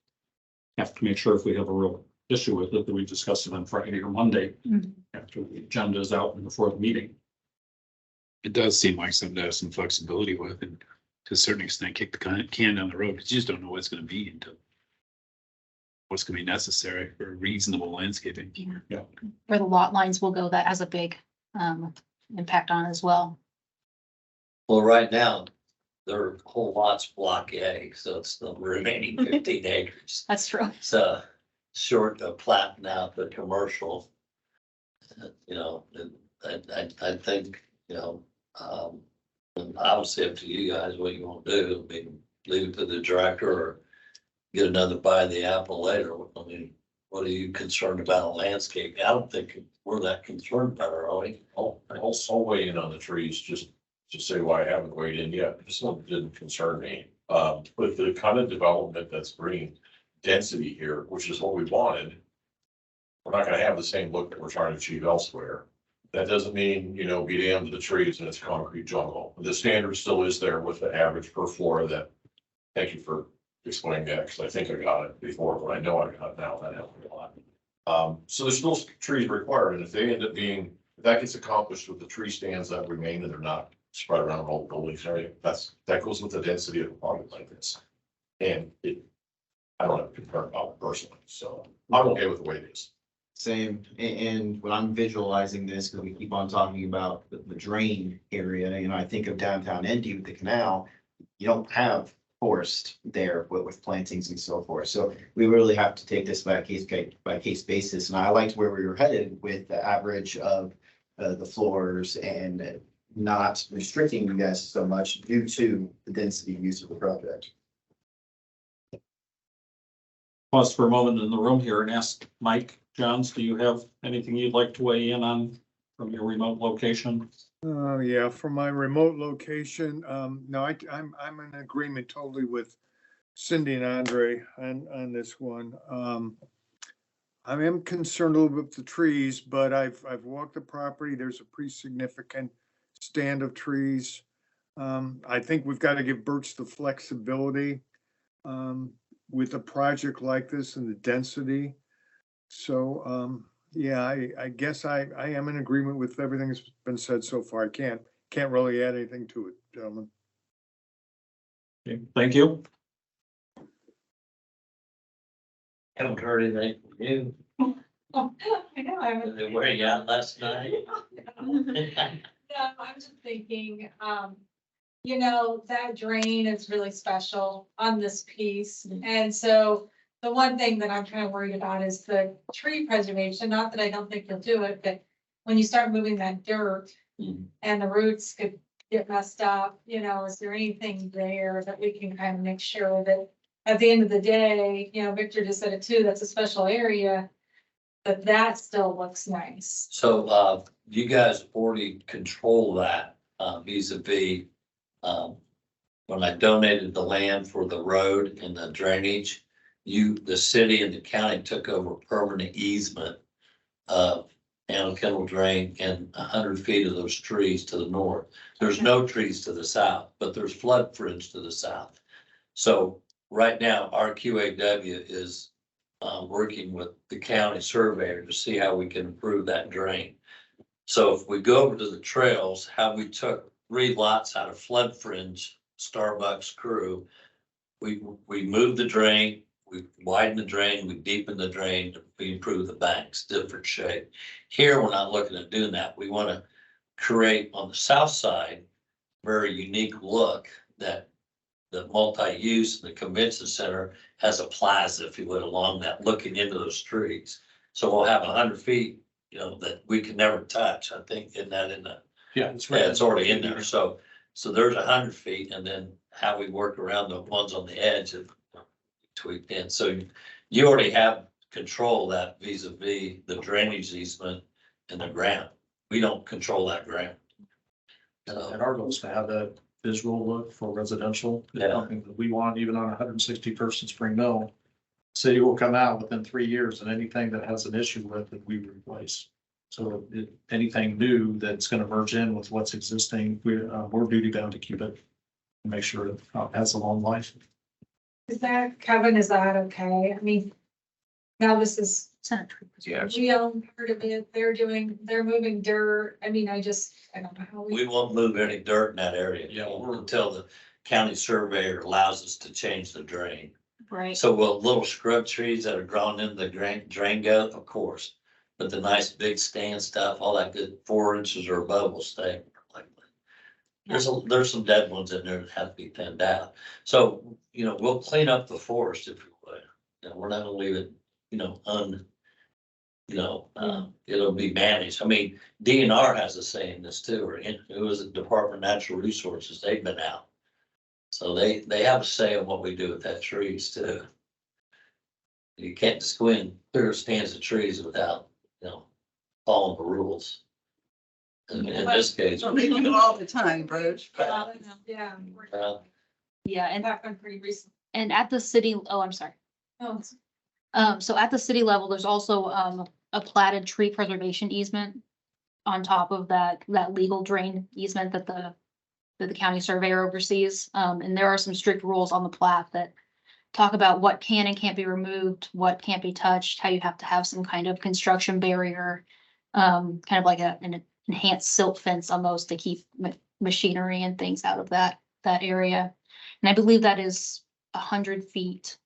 have to make sure if we have a real issue with it, that we discuss it on Friday or Monday Mhm. after the agenda is out and before the meeting. It does seem like something to have some flexibility with, and to a certain extent, kick the can down the road, because you just don't know what's gonna be until what's gonna be necessary for reasonable landscaping. Where the lot lines will go, that has a big impact on it as well. Well, right now, their whole lot's block A, so it's the remaining 15 acres. That's true. So short of platting out the commercial. You know, and I think, you know, and obviously up to you guys what you want to do. I mean, leave it to the director or get another bite of the apple later. I mean, what are you concerned about landscape? I don't think we're that concerned about it, are we? I'll weigh in on the trees, just to say why I haven't weighed in yet. This one didn't concern me. But the kind of development that's bringing density here, which is what we wanted, we're not gonna have the same look that we're trying to achieve elsewhere. That doesn't mean, you know, be damned to the trees and it's concrete jungle. The standard still is there with the average per floor that, thank you for explaining that, because I think I got it before, but I know I got it now, that helped me a lot. So there's still trees required, and if they end up being, if that gets accomplished with the tree stands that remain and they're not spread around all the buildings and everything, that goes with the density of a project like this. And I don't have a concern about it personally, so I'm okay with the way it is. Same, and when I'm visualizing this, because we keep on talking about the drain area, you know, I think of downtown Indy with the canal. You don't have forest there with plantings and so forth, so we really have to take this by case basis, and I liked where we were headed with the average of the floors and not restricting you guys so much due to the density use of the project. Pause for a moment in the room here and ask Mike Johns, do you have anything you'd like to weigh in on from your remote location? Yeah, from my remote location, no, I'm in agreement totally with Cindy and Andre on this one. I am concerned a little bit with the trees, but I've walked the property. There's a pretty significant stand of trees. I think we've got to give Birch the flexibility with a project like this and the density. So, yeah, I guess I am in agreement with everything that's been said so far. I can't really add anything to it, gentlemen. Okay, thank you. Haven't heard anything from you. I know, I was. They were you out last night? No, I'm just thinking, you know, that drain is really special on this piece. And so the one thing that I'm kind of worried about is the tree preservation, not that I don't think you'll do it, but when you start moving that dirt and the roots could get messed up, you know, is there anything there that we can kind of make sure that at the end of the day, you know, Victor just said it too, that's a special area, but that still looks nice. So, you guys already control that, vis-a-vis, when I donated the land for the road and the drainage, the city and the county took over permanent easement of Anna Kendall Drain and 100 feet of those trees to the north. There's no trees to the south, but there's flood fringe to the south. So right now, our QAW is working with the county surveyor to see how we can improve that drain. So if we go over to the trails, how we took 3 lots out of flood fringe, Starbucks crew, we moved the drain, we widened the drain, we deepened the drain, we improved the banks, different shape. Here, we're not looking at doing that. We want to create on the south side, very unique look that the multi-use, the convention center has a plaza, if you would, along that, looking into those trees. So we'll have 100 feet, you know, that we can never touch. I think in the, Yeah, it's already in there. So there's 100 feet, and then how we work around the ones on the edge of tweak in. So you already have control that vis-a-vis the drainage easement and the ground. We don't control that ground. And our goal is to have that visual look for residential. It's Yeah. something that we want, even on 161st and Spring Mill. City will come out within 3 years, and anything that has an issue with it, we replace. So anything new that's gonna merge in with what's existing, we're duty bound to keep it and make sure it has a long life. Is that, Kevin, is that okay? I mean, now this is, Yeah. we own part of it, they're moving dirt. I mean, I don't know how We won't move any dirt in that area. Yeah. Until the county surveyor allows us to change the drain. Right. So will little scrub trees that are grown in the drain go? Of course. But the nice big stand stuff, all that good 4 inches or above will stay. There's some dead ones in there that have to be thinned out. So, we'll clean up the forest if you would. And we're not gonna leave it, it'll be managed. I mean, DNR has a say in this too, or it was the Department of Natural Resources. They've been out. So they have a say on what we do with that trees too. You can't just go in, clear stands of trees without, following the rules. In this case, Well, they do all the time, Bruce. Yeah. Yeah, and, Happened pretty recently. and at the city, oh, I'm sorry. Oh, it's- So at the city level, there's also, a platted tree preservation easement on top of that legal drain easement that the county surveyor oversees. And there are some strict rules on the plat that talk about what can and can't be removed, what can't be touched, how you have to have some kind of construction barrier, kind of like an enhanced silt fence almost to keep machinery and things out of that area. And I believe that is 100 feet,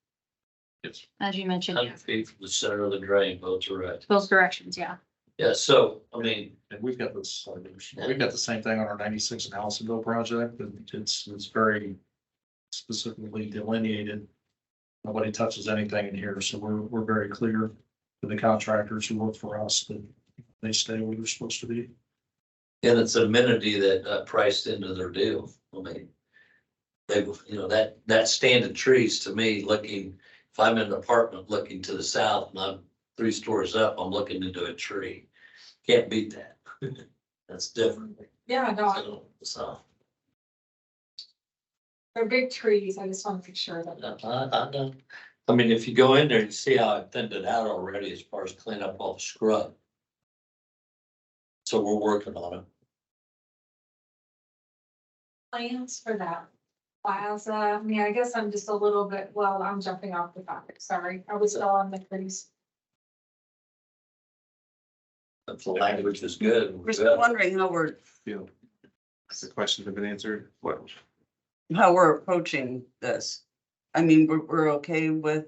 it's as you mentioned, 100 feet from the center of the drain, both direct. both directions, yeah. Yeah, so, I mean, And we've got this, we've got the same thing on our 96 and Allisonville project, but it's very specifically delineated. Nobody touches anything in here, so we're very clear to the contractors who work for us that they stay where they're supposed to be. and it's an amenity that priced into their deal. I mean, they, that stand of trees to me looking, if I'm in an apartment looking to the south and I'm 3 stories up, I'm looking into a tree. Can't beat that. That's different. Yeah, no, So, they're big trees. I just want to make sure that. I know. I mean, if you go in there, you see how I thinned it out already as far as clean up all the scrub. So we're working on it. Plans for that plaza. I mean, I guess I'm just a little bit, well, I'm jumping off the topic. Sorry. I was still on the trees. If the language is good. We're still wondering Feel. The questions have been answered. What? how we're approaching this. I mean, we're okay with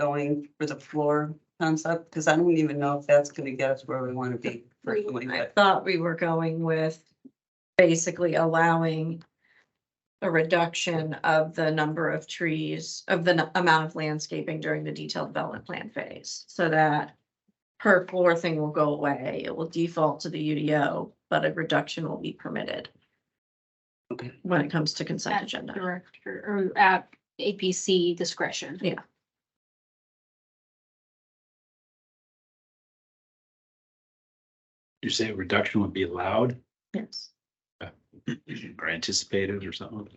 going for the floor concept, because I don't even know if that's gonna get us where we want to be. personally, I but- thought we were going with basically allowing a reduction of the number of trees, of the amount of landscaping during the detailed development plan phase, so that per floor thing will go away. It will default to the UDO, but a reduction will be permitted. Okay. When it comes to consent At agenda. director or at APC discretion. Yeah. You say a reduction would be allowed Yes. or anticipated or something?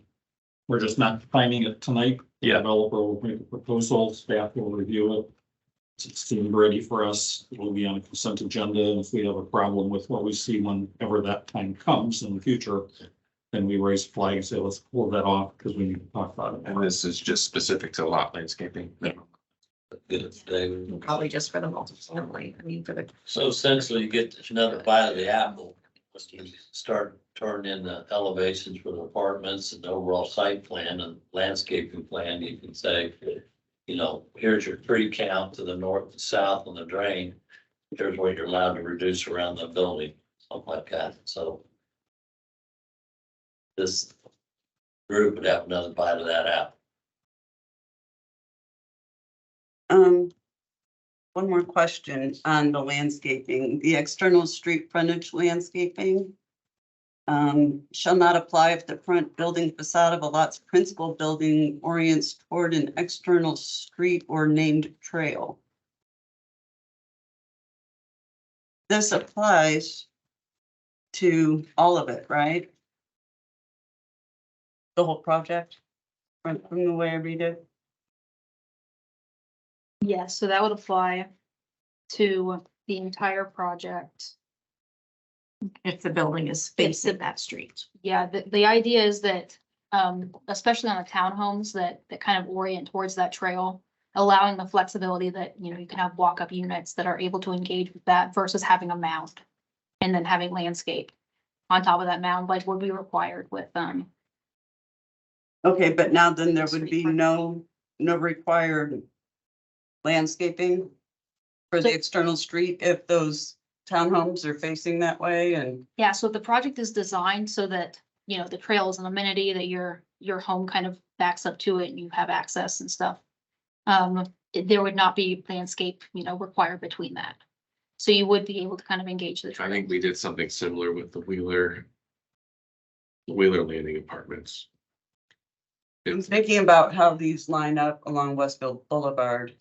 We're just not finding it tonight. The Yeah. Developer will make a proposal, staff will review it. It's deemed ready for us. It will be on a consent agenda. And if we have a problem with what we see whenever that time comes in the future, then we raise a flag and say, let's pull that off because we need to talk about it. And this is just specific to lot landscaping. Yeah. Good, David. Probably just for the multifamily, I mean, for the. So essentially you get another bite of the apple. You start turning in the elevations for the apartments and the overall site plan and landscaping plan. You can say, here's your tree count to the north and south on the drain. Here's what you're allowed to reduce around the building, something like that. So this group would have another bite of that apple. One more question on the landscaping, the external street frontage landscaping. Shall not apply if the front building facade of a lot's principal building orients toward an external street or named trail. This applies to all of it, right? the whole project? From the way I read it? Yeah, so that would apply to the entire project. If the building is facing that street. Yeah, the idea is that, especially on the townhomes that kind of orient towards that trail, allowing the flexibility that, you know, you can have walk-up units that are able to engage with that versus having a mound. And then having landscape on top of that mound, like would be required with, Okay, but now then there would be no required landscaping for the So- external street if those townhomes are facing that way and, yeah, so the project is designed so that, you know, the trail is an amenity that your home kind of backs up to it and you have access and stuff. There would not be landscape, you know, required between that. So you would be able to kind of engage the I trail. think we did something similar with the Wheeler Landing Apartments. I'm thinking about how these line up along Westfield Boulevard.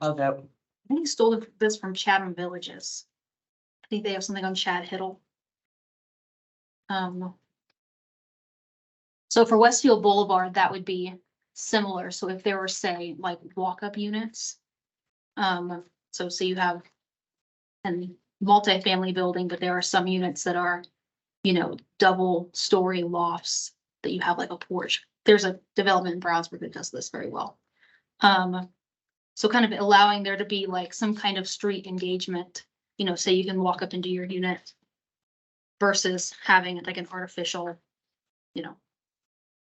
How that, I think he stole this from Chatham Villages. I think they have something on Chad Hiddle. So for Westfield Boulevard, that would be similar. So if there were, say, like walk-up units. So you have a multifamily building, but there are some units that are, you know, double-story lofts that you have like a porch. There's a development in Brownsburg that does this very well. So kind of allowing there to be like some kind of street engagement, you know, say you can walk up into your unit versus having like an artificial, you know,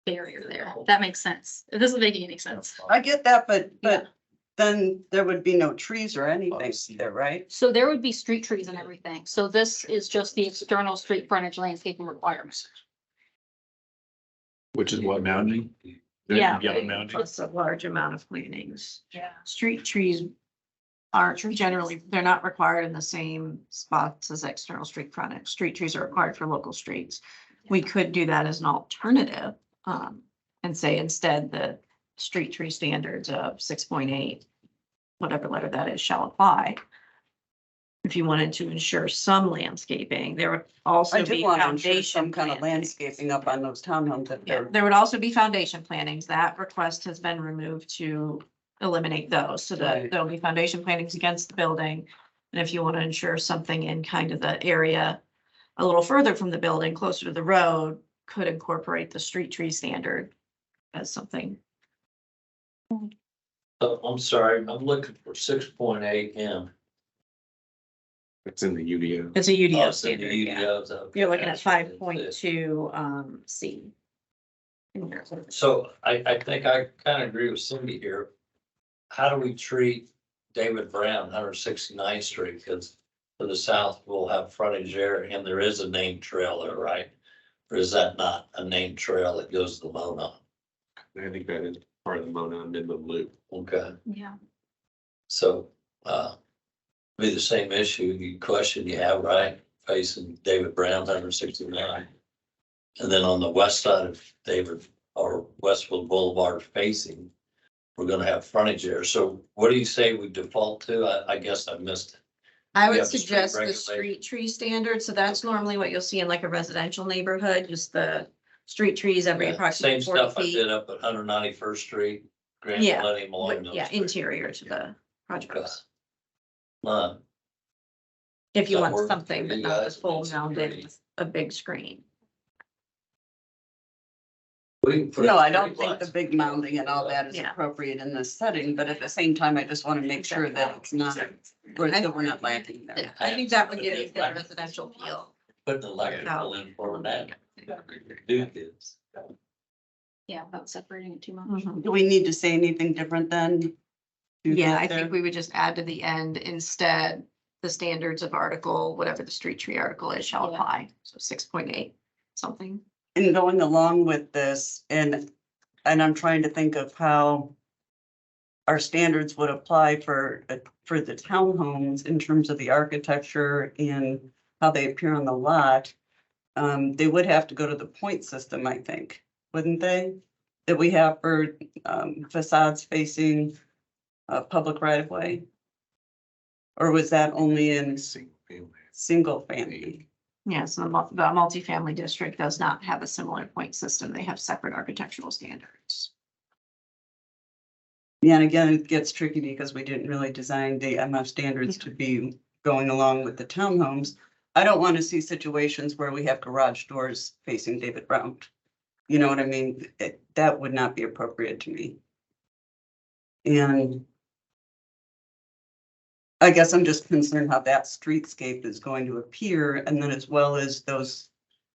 barrier there. That makes sense. It doesn't make any sense. I get that, but Yeah. then there would be no trees or anything there, right? So there would be street trees and everything. So this is just the external street frontage landscaping requirements. Which is what mounding? Yeah. Mounding. It's a large amount of plantings. Yeah. Street trees aren't generally, they're not required in the same spots as external street frontage. Street trees are required for local streets. We could do that as an alternative, and say instead the street tree standards of 6.8, whatever letter that is, shall apply. If you wanted to ensure some landscaping, there would also I do be want to ensure foundation some kind of plantings. landscaping up on those townhomes if Yeah, they're. there would also be foundation plantings. That request has been removed to eliminate those, so that Right. there'll be foundation plantings against the building. And if you want to ensure something in kind of the area a little further from the building, closer to the road, could incorporate the street tree standard as something. I'm sorry, I'm looking for 6.8 M. It's in the UDO. It's a Oh, UDO it's in the standard, yeah. UDOs, okay. You're looking at That's what it is. 5.2, C. So I think I kind of agree with Cindy here. How do we treat David Brown, 169th Street? Because to the south, we'll have frontage there and there is a named trail there, right? Or is that not a named trail that goes to Mona? I think that is part of the Mona Midland Loop. Okay, Yeah. so, be the same question you have, right? Facing David Brown, 169. And then on the west side of David or Westfield Boulevard facing, we're gonna have frontage there. So what do you say we default to? I guess I missed it. I Yeah, would the street suggest the regulation. street tree standard, so that's normally what you'll see in like a residential neighborhood, just the street trees every Yeah, approximately Same 40 stuff I feet. did up at 191st Street, Grand Yeah, Millennium along But those. yeah, streets. interior to the projects. Does If you that want work something, for but you not a guys? full Makes it mounted, pretty. with a big screen. We can put No, up I don't think streetlights. the big mounding and all that is Yeah. appropriate in this setting, but at the same time, I just want to make sure that it's not, we're not lacking there. Yeah, I think that would give you the residential feel. Putting electrical in for that. Do this. Yeah, without separating it too much. Do we need to say anything different then? to Yeah, get I there? think we would just add to the end instead, the standards of article, whatever the street tree article is, shall Yeah. apply. So 6.8, something. And going along with this, and I'm trying to think of how our standards would apply for the townhomes in terms of the architecture and how they appear on the lot. They would have to go to the point system, I think, wouldn't they? That we have for facades facing public right of way? Or was that only in Single family. single family? Yes, the multifamily district does not have a similar point system. They have separate architectural standards. Yeah, and again, it gets tricky because we didn't really design the MF standards to be going along with the townhomes. I don't want to see situations where we have garage doors facing David Brown. You know what I mean? That would not be appropriate to me. And I guess I'm just concerned how that streetscape is going to appear, and then as well as those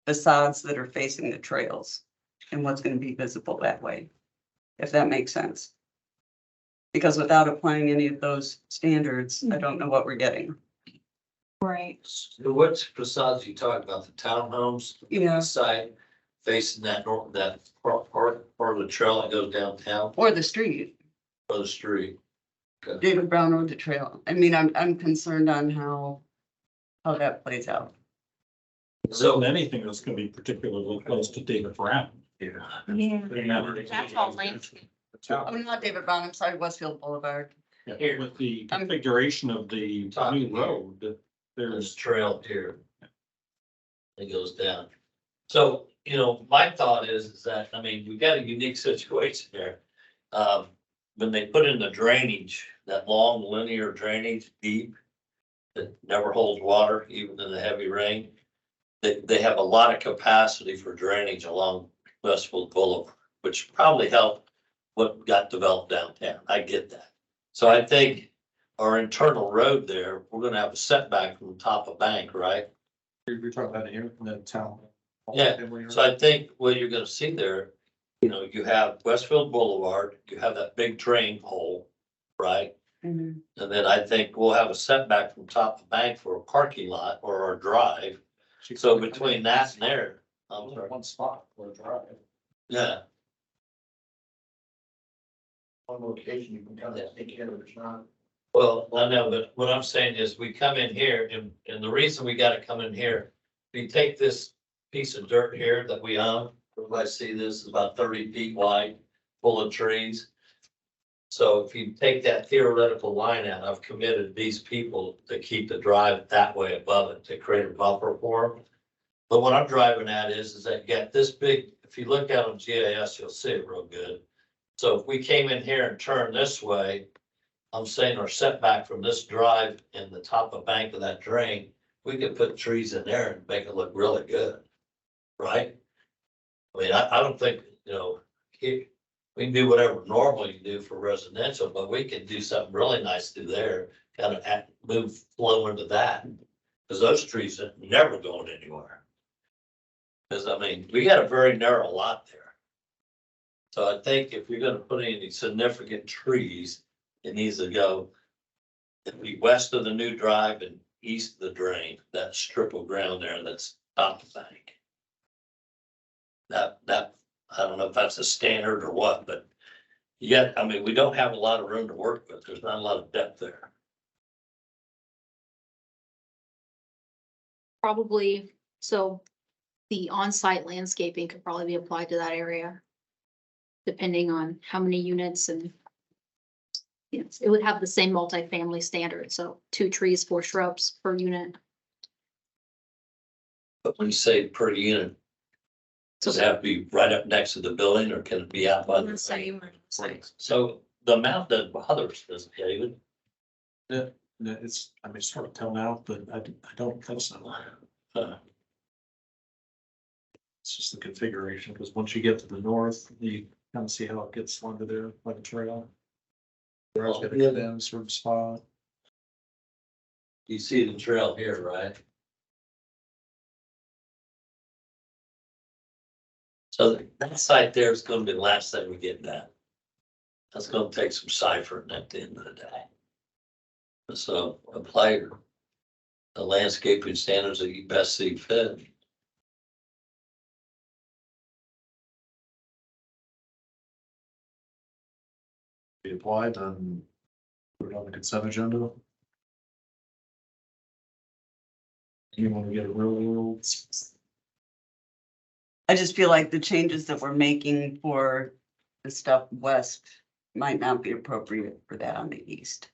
facades that are facing the trails and what's going to be visible that way, if that makes sense. Because without applying any of those standards, I don't know what we're getting. Right. So what facades you talking about? The townhomes? Yeah. Side facing that north, that part of the trail that goes downtown Or the street, or the street? David Brown Road, the trail. I mean, I'm concerned on how that plays out. So anything that's gonna be particularly close to David Brown. Yeah. Yeah. That's all landscape. Oh, not David Brown, I'm sorry, Westfield Boulevard. Yeah, with the configuration of the new road, There's there's, trail here. It goes down. So, you know, my thought is that, I mean, we got a unique situation there. When they put in the drainage, that long linear drainage deep. That never holds water, even in the heavy rain. They have a lot of capacity for drainage along Westfield Boulevard, which probably helped what got developed downtown. I get that. So I think our internal road there, we're gonna have a setback from the top of Bank, right? You're talking about here in the town. Yeah, so I think what you're gonna see there, you know, you have Westfield Boulevard, you have that big drain hole, right? Mhm. And then I think we'll have a setback from top of Bank for a parking lot or our drive. So between that and there, I'm sorry, One spot for a drive. yeah, One location, you can kind of take care of it, not. well, I know, but what I'm saying is we come in here and the reason we gotta come in here, we take this piece of dirt here that we own, everybody see this is about 30 feet wide, full of trees. So if you take that theoretical line out, I've committed these people to keep the drive that way above it to create a buffer for them. But what I'm driving at is that you got this big, if you look out on GIS, you'll see it real good. So if we came in here and turned this way, I'm saying our setback from this drive and the top of bank of that drain, we could put trees in there and make it look really good. Right? I mean, I don't think, you know, we can do whatever normally you do for residential, but we can do something really nice through there, kind of move flow into that. Cause those trees are never going anywhere. Cause I mean, we got a very narrow lot there. So I think if you're gonna put any significant trees, it needs to go. It'd be west of the new drive and east of the drain, that strip of ground there that's top of the bank. That, I don't know if that's a standard or what, but yet, I mean, we don't have a lot of room to work with. There's not a lot of depth there. Probably, so the on-site landscaping could probably be applied to that area. Depending on how many units and. Yes, it would have the same multifamily standard, so 2 trees, 4 shrubs per unit. But when you say per unit, does it have to be right up next to the building or can it be out by the same? So the amount that bothers us, David, Yeah, it's, I mean, it's hard to tell now, but I don't think so. It's just the configuration, because once you get to the north, you kind of see how it gets under there, like a trail. There's gonna go down a certain spot. you see the trail here, right? So that site there is gonna be the last thing we get done. That's gonna take some ciphering at the end of the day. So apply the landscaping standards that you best see fit. Be applied and put it on the consent agenda. You want to get a real. I just feel like the changes that we're making for the stuff west might not be appropriate for that on the east.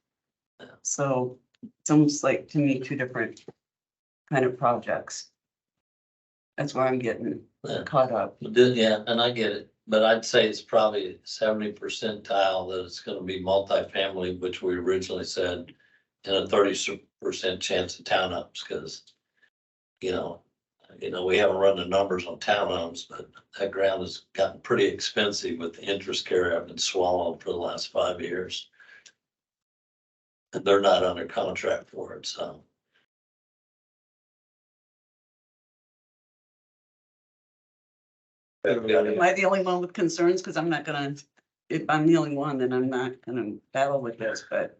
So it's almost like, to me, 2 different kind of projects. That's where I'm getting Yeah. caught up. Yeah, and I get it, but I'd say it's probably 70 percentile that it's gonna be multifamily, which we originally said. And a 30% chance of townhomes, cause. You know, we haven't run the numbers on townhomes, but that ground has gotten pretty expensive with the interest carry I've been swallowing for the last 5 years. And they're not under contract for it, so. Am I the only one with concerns? Because I'm not gonna, if I'm the only one, then I'm not gonna battle with this, but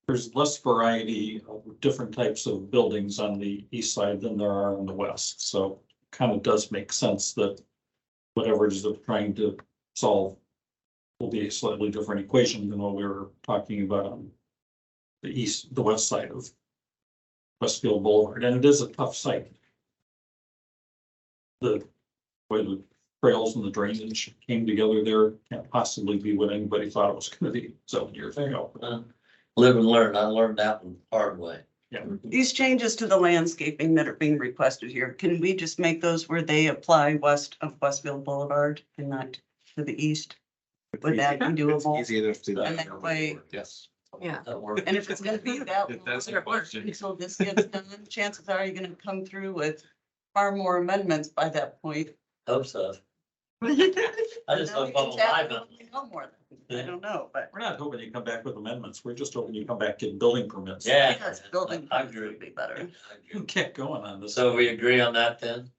There's less variety of different types of buildings on the east side than there are on the west, so kind of does make sense that whatever it is they're trying to solve will be a slightly different equation than what we were talking about on the west side of Westfield Boulevard, and it is a tough site. The way the trails and the drainage came together there can't possibly be what anybody thought it was gonna be 7 years ago. Live and learn. I learned that one the hard way. Yeah. these changes to the landscaping that are being requested here, can we just make those where they apply west of Westfield Boulevard and not to the east? Would that be doable? Easy enough to do And that. that way- Yes. Yeah. That worked. And if it's gonna be that If that's the long question. until this gets done, chances are you're gonna come through with far more amendments by that point. Hope so. I just Now hope we I'm can tackle alive. it, we know more. I don't know, but We're not hoping you come back with amendments, we're just hoping you come back getting building permits. Yeah. yes, building I permits agree. would be better. I agree. Get going on this. So we agree on that then?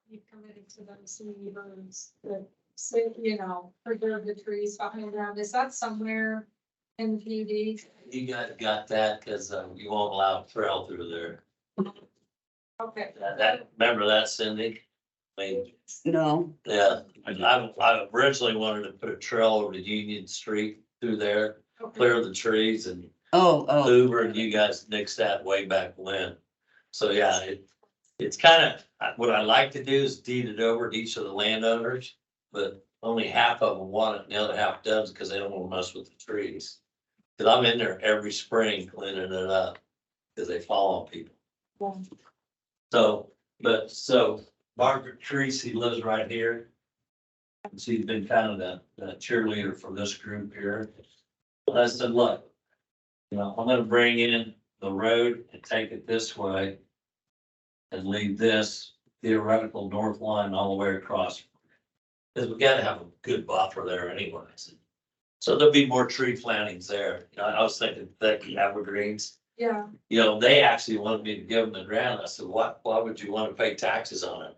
You committed to those neighbors that say, preserve the trees behind them. Is that somewhere in the PUD? You guys got that, cause you won't allow a trail through there. Okay. Remember that, Cindy? I mean, No, yeah, I originally wanted to put a trail over to Union Street through there, clear the trees and oh. Hoover, and you guys nixed that way back when. So, yeah, it's kind of, what I like to do is deed it over to each of the landowners, but only half of them want it and the other half doesn't because they don't want to mess with the trees. Cause I'm in there every spring cleaning it up, cause they fall on people. So, Margaret Tracy lives right here. And she's been kind of the cheerleader for this group here. But I said, look, I'm gonna bring in the road and take it this way. And leave this theoretical north line all the way across. Cause we gotta have a good buffer there anyways. So there'll be more tree plantings there. I was thinking thick evergreens. Yeah. They actually wanted me to give them the grant. I said, why would you want to pay taxes on it?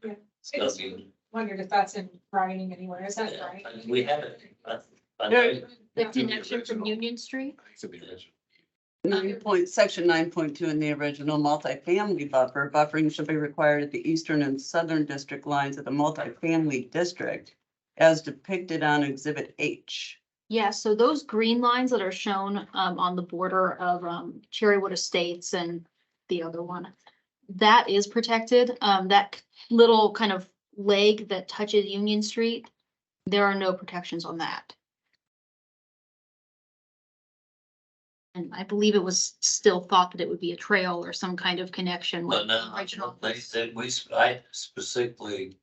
Yeah. It's gonna be- Wondered if that's in writing anywhere. Is that yeah, right? We have it. I know. The connection from Union Street? Section 9.2 in the original multifamily buffering should be required at the eastern and southern district lines of the multifamily district as depicted on exhibit H. Yeah, so those green lines that are shown on the border of Cherrywood Estates and the other one, that is protected. That little kind of leg that touches Union Street, there are no protections on that. And I believe it was still thought that it would be a trail or some kind of connection But with no, the original. they said, I specifically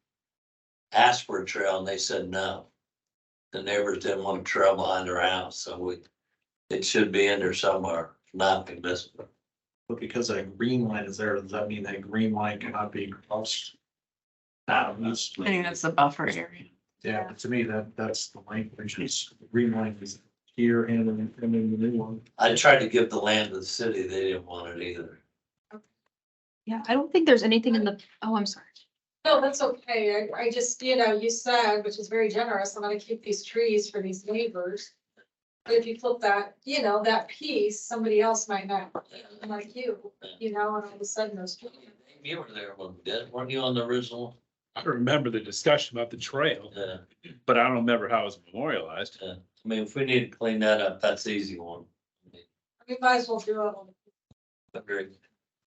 asked for a trail and they said no. The neighbors didn't want a trail behind their house, so it should be in there somewhere, not in this. But because that green line is there, does that mean that green line cannot be crossed? I think that's the buffer area. Yeah, but to me, that's the language, is green line is here and then the new one. I tried to give the land to the city, they didn't want it either. Yeah, I don't think there's anything in the, oh, I'm sorry. No, that's okay. I just, you said, which is very generous, I'm gonna keep these trees for these neighbors. But if you flip that, that piece, somebody else might not, like you, and all of a sudden those trees. You were there when we did, weren't you on the original? I remember the discussion about the trail, Yeah, but I don't remember how it was memorialized. yeah. I mean, if we need to clean that up, that's the easy one. We might as well do it. Agree.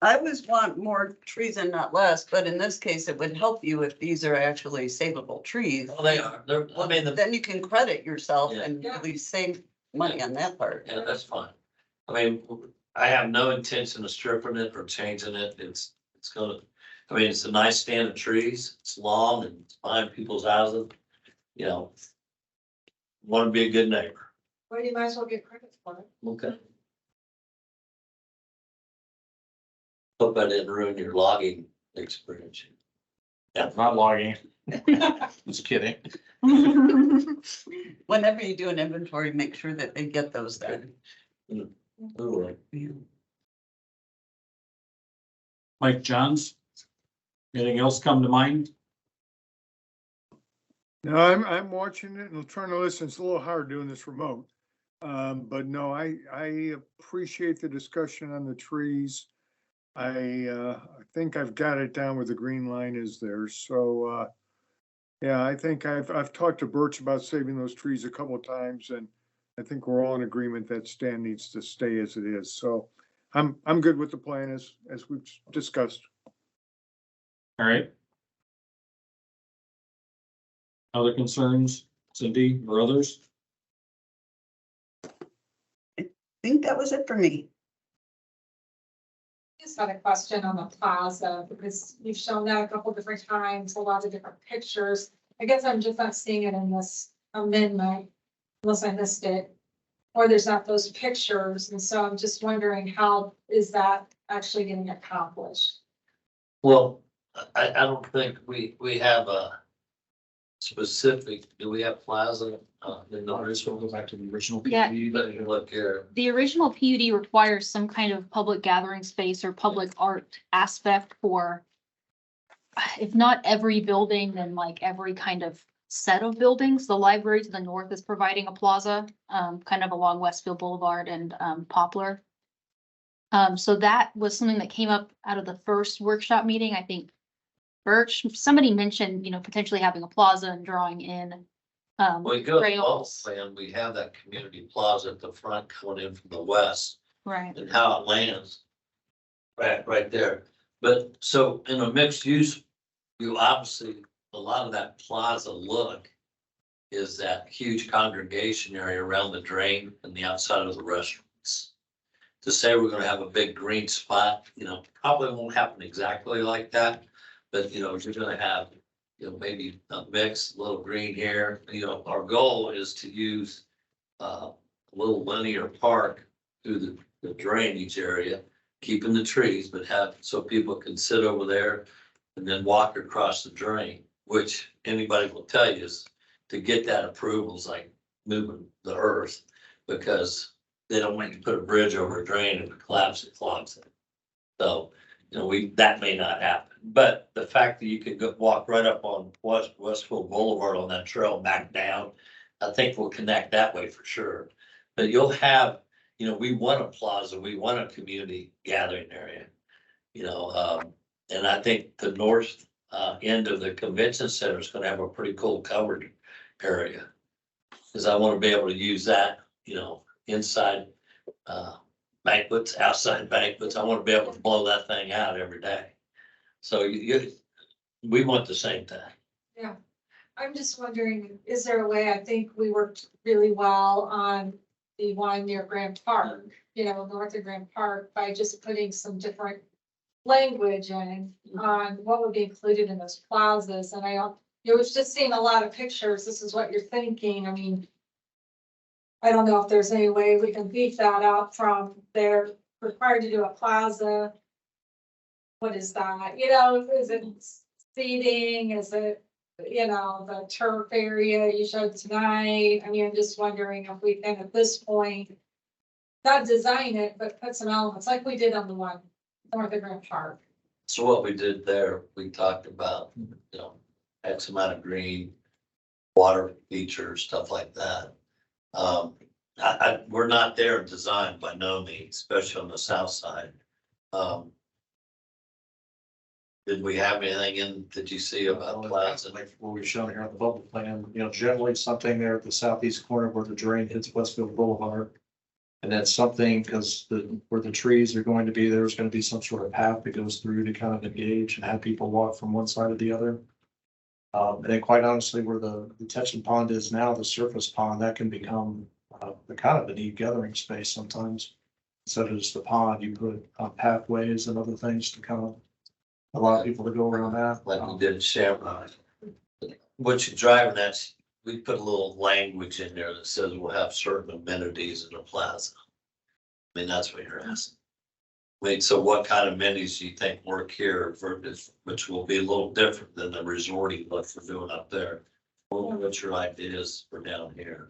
I always want more trees and not less, but in this case, it would help you if these are actually savable trees. Well, they are, Then you can credit yourself Yeah. and at least save money on that part. yeah, that's fine. I mean, I have no intention of stripping it or changing it. It's gonna, I mean, it's a nice stand of trees. It's long and it's behind people's houses. You know, want to be a good neighbor. Well, you might as well get credit for it. Okay. Hope I didn't ruin your logging experience. Not logging. Just kidding. Whenever you do an inventory, make sure that they get those then. Ooh, Mike Johns? Anything else come to mind? No, I'm watching it and trying to listen. It's a little hard doing this remote. But no, I appreciate the discussion on the trees. I think I've got it down where the green line is there. So, yeah, I think I've talked to Birch about saving those trees a couple of times, and I think we're all in agreement that stand needs to stay as it is. So I'm good with the plan as we've discussed. All right. Other concerns, Cindy or others? I think that was it for me. Just had a question on the plaza, because you've shown that a couple different times, a lot of different pictures. I guess I'm just not seeing it in this amendment, unless I missed it. Or there's not those pictures, and so I'm just wondering, how is that actually getting accomplished? well, I don't think we have a specific, do we have plaza, in the original? Go back to the original. Yeah. PUD. Let me look here. The original PUD requires some kind of public gathering space or public art aspect for, if not every building, then like every kind of set of buildings. The library to the north is providing a plaza, kind of along Westfield Boulevard and Poplar. So that was something that came up out of the first workshop meeting. I think Birch, somebody mentioned, potentially having a plaza and drawing in We go to the trails. plan, we have that community plaza at the front coming in from the west. Right. And how it lands. Right there. But so in a mixed use, you obviously, a lot of that plaza look is that huge congregation area around the drain and the outside of the restaurants. To say we're gonna have a big green spot, probably won't happen exactly like that. But, you're gonna have, maybe a mix, a little green here. Our goal is to use a little linear park through the drainage area, keeping the trees, but have, so people can sit over there and then walk across the drain, which anybody will tell you is to get that approval is like moving the earth, because they don't want you to put a bridge over a drain and it collapses, it clogs it. So, that may not happen, but the fact that you could go walk right up on Westfield Boulevard on that trail back down, I think we'll connect that way for sure. But you'll have, we want a plaza, we want a community gathering area, and I think the north end of the convention center is gonna have a pretty cool covered area. Cause I wanna be able to use that, inside banquets, outside banquets. I wanna be able to blow that thing out every day. So we want the same thing. Yeah, I'm just wondering, is there a way, I think we worked really well on the one near Grand Park, north of Grand Park, by just putting some different language in on what would be included in those plazas, and it was just seeing a lot of pictures, this is what you're thinking, I mean, I don't know if there's any way we can beef that up from they're required to do a plaza. What is that? Is it seating? Is it, the turf area you showed tonight? I mean, I'm just wondering if we can, at this point, not design it, but put some elements like we did on the one north of Grand Park. So what we did there, we talked about, X amount of green, water features, stuff like that. We're not there in design by no means, especially on the south side. Did we have anything in, did you see about plaza? Like what we've shown here on the bubble plan, generally something there at the southeast corner where the drain hits Westfield Boulevard. And that's something, because where the trees are going to be, there's going to be some sort of path that goes through to kind of engage and have people walk from one side to the other. And then quite honestly, where the detention pond is now, the surface pond, that can become the kind of a neat gathering space sometimes. instead of just the pond, you put pathways and other things to kind of allow people to go around that. Like we did at Shamrock. What you're driving at, we put a little language in there that says we'll have certain amenities in the plaza. I mean, that's what you're asking. Wait, so what kind of amenities do you think work here for this, which will be a little different than the resorting what we're doing up there? What's your ideas for down here?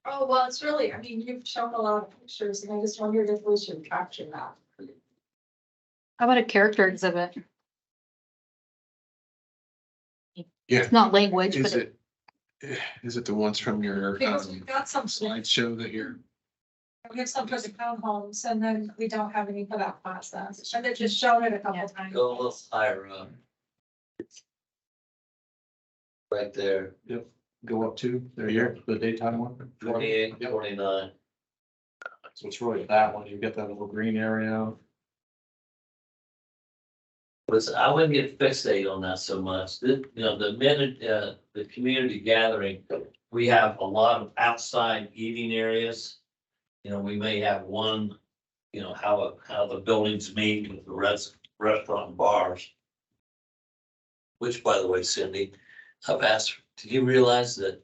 Oh, well, it's really, I mean, you've shown a lot of pictures and I just wondered if we should capture that. How about a character exhibit? Yeah. It's not language, Is but it the ones from your Because we've got some, slideshow that you're? we have some for the townhomes and then we don't have any for that plaza. And they've just shown it a couple times. Go a little higher up. Right there, Yep, go up to, there you go, the daytime one. 28, Yep. 29. So it's really that one, you get that little green area. But I wouldn't get fixated on that so much. The minute, the community gathering, we have a lot of outside eating areas. We may have one, how the buildings meet with the restaurant and bars. Which, by the way, Cindy, I've asked, do you realize that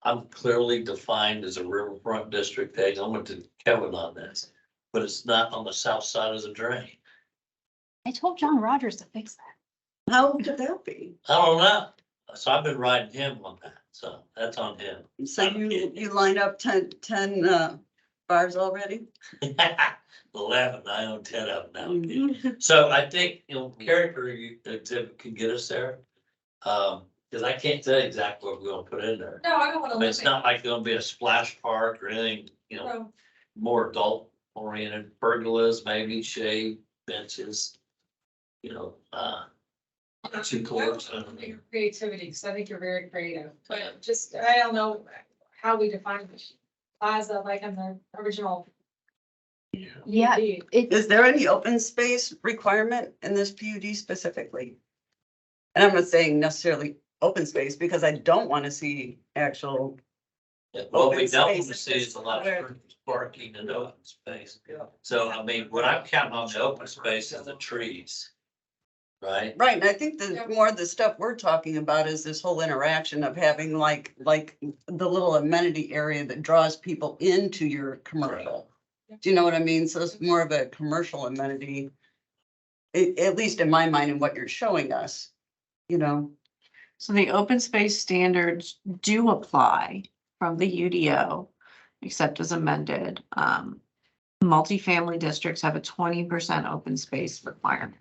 I'm clearly defined as a riverfront district? Hey, I went to Kevin on this, but it's not on the south side of the drain. I told John Rogers to fix that. How could that be? I don't know. So I've been riding him on that. So that's on him. So you lined up 10 bars already? 11, I own 10 of them now. Mhm. So I think, character exhibit can get us there. Because I can't tell you exactly what we're gonna put in there. No, I don't want I to mean, it's limit. not like gonna be a splash park or anything, So, more adult oriented, pergolas, maybe shade, benches. Two courts. Your creativity, because I think you're very creative, but just, I don't know how we define the plaza like in the original. Yeah, PUD. Is there any open space requirement in this PUD specifically? And I'm not saying necessarily open space because I don't want to see actual, What we Open don't want to space see is a lot where- of parking and open space. So, I mean, what I'm counting on the open space is the trees. Right? right, and I think the more of the stuff we're talking about is this whole interaction of having like the little amenity area that draws people into your commercial. Do you know what I mean? So it's more of a commercial amenity. At least in my mind and what you're showing us, So the open space standards do apply from the UDO, except as amended. Multifamily districts have a 20% open space requirement.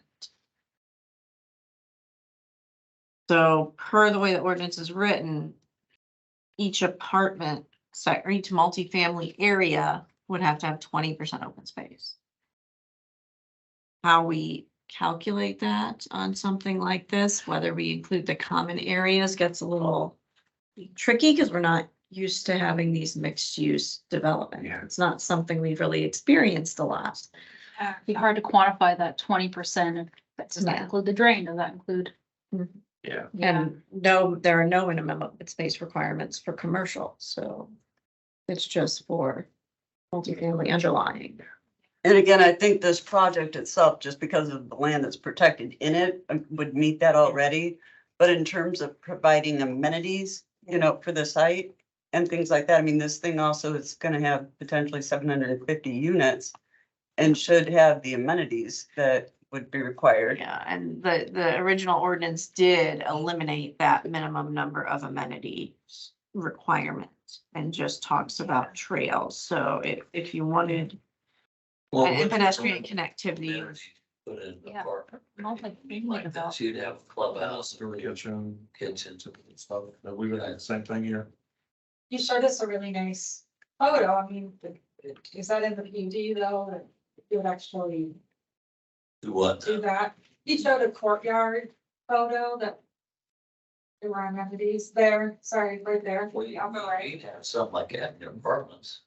So per the way the ordinance is written, each apartment site or each multifamily area would have to have 20% open space. How we calculate that on something like this, whether we include the common areas, gets a little tricky because we're not used to having these mixed use development. Yeah. It's not something we've really experienced a lot. Be hard to quantify that 20%. Does that Yeah. include the drain? Does that include? Yeah. And no, there are no minimum open space requirements for commercial, so it's just for multifamily underlying. and again, I think this project itself, just because of the land that's protected in it, would meet that already. But in terms of providing amenities, for the site and things like that, I mean, this thing also is gonna have potentially 750 units and should have the amenities that would be required. Yeah, and the original ordinance did eliminate that minimum number of amenity requirements and just talks about trails. So if you wanted and pedestrian connectivity, Put in the Yeah. park. Multifamily Like that, development. you'd have a clubhouse, Kitchen, kitchen. stuff, that we would have the same thing here. You showed us a really nice photo. I mean, is that in the PUD though? That you would actually Do what? do that? You showed a courtyard photo that there were amenities there. Sorry, right there. Well, you On the right. need to have something like that in your apartments.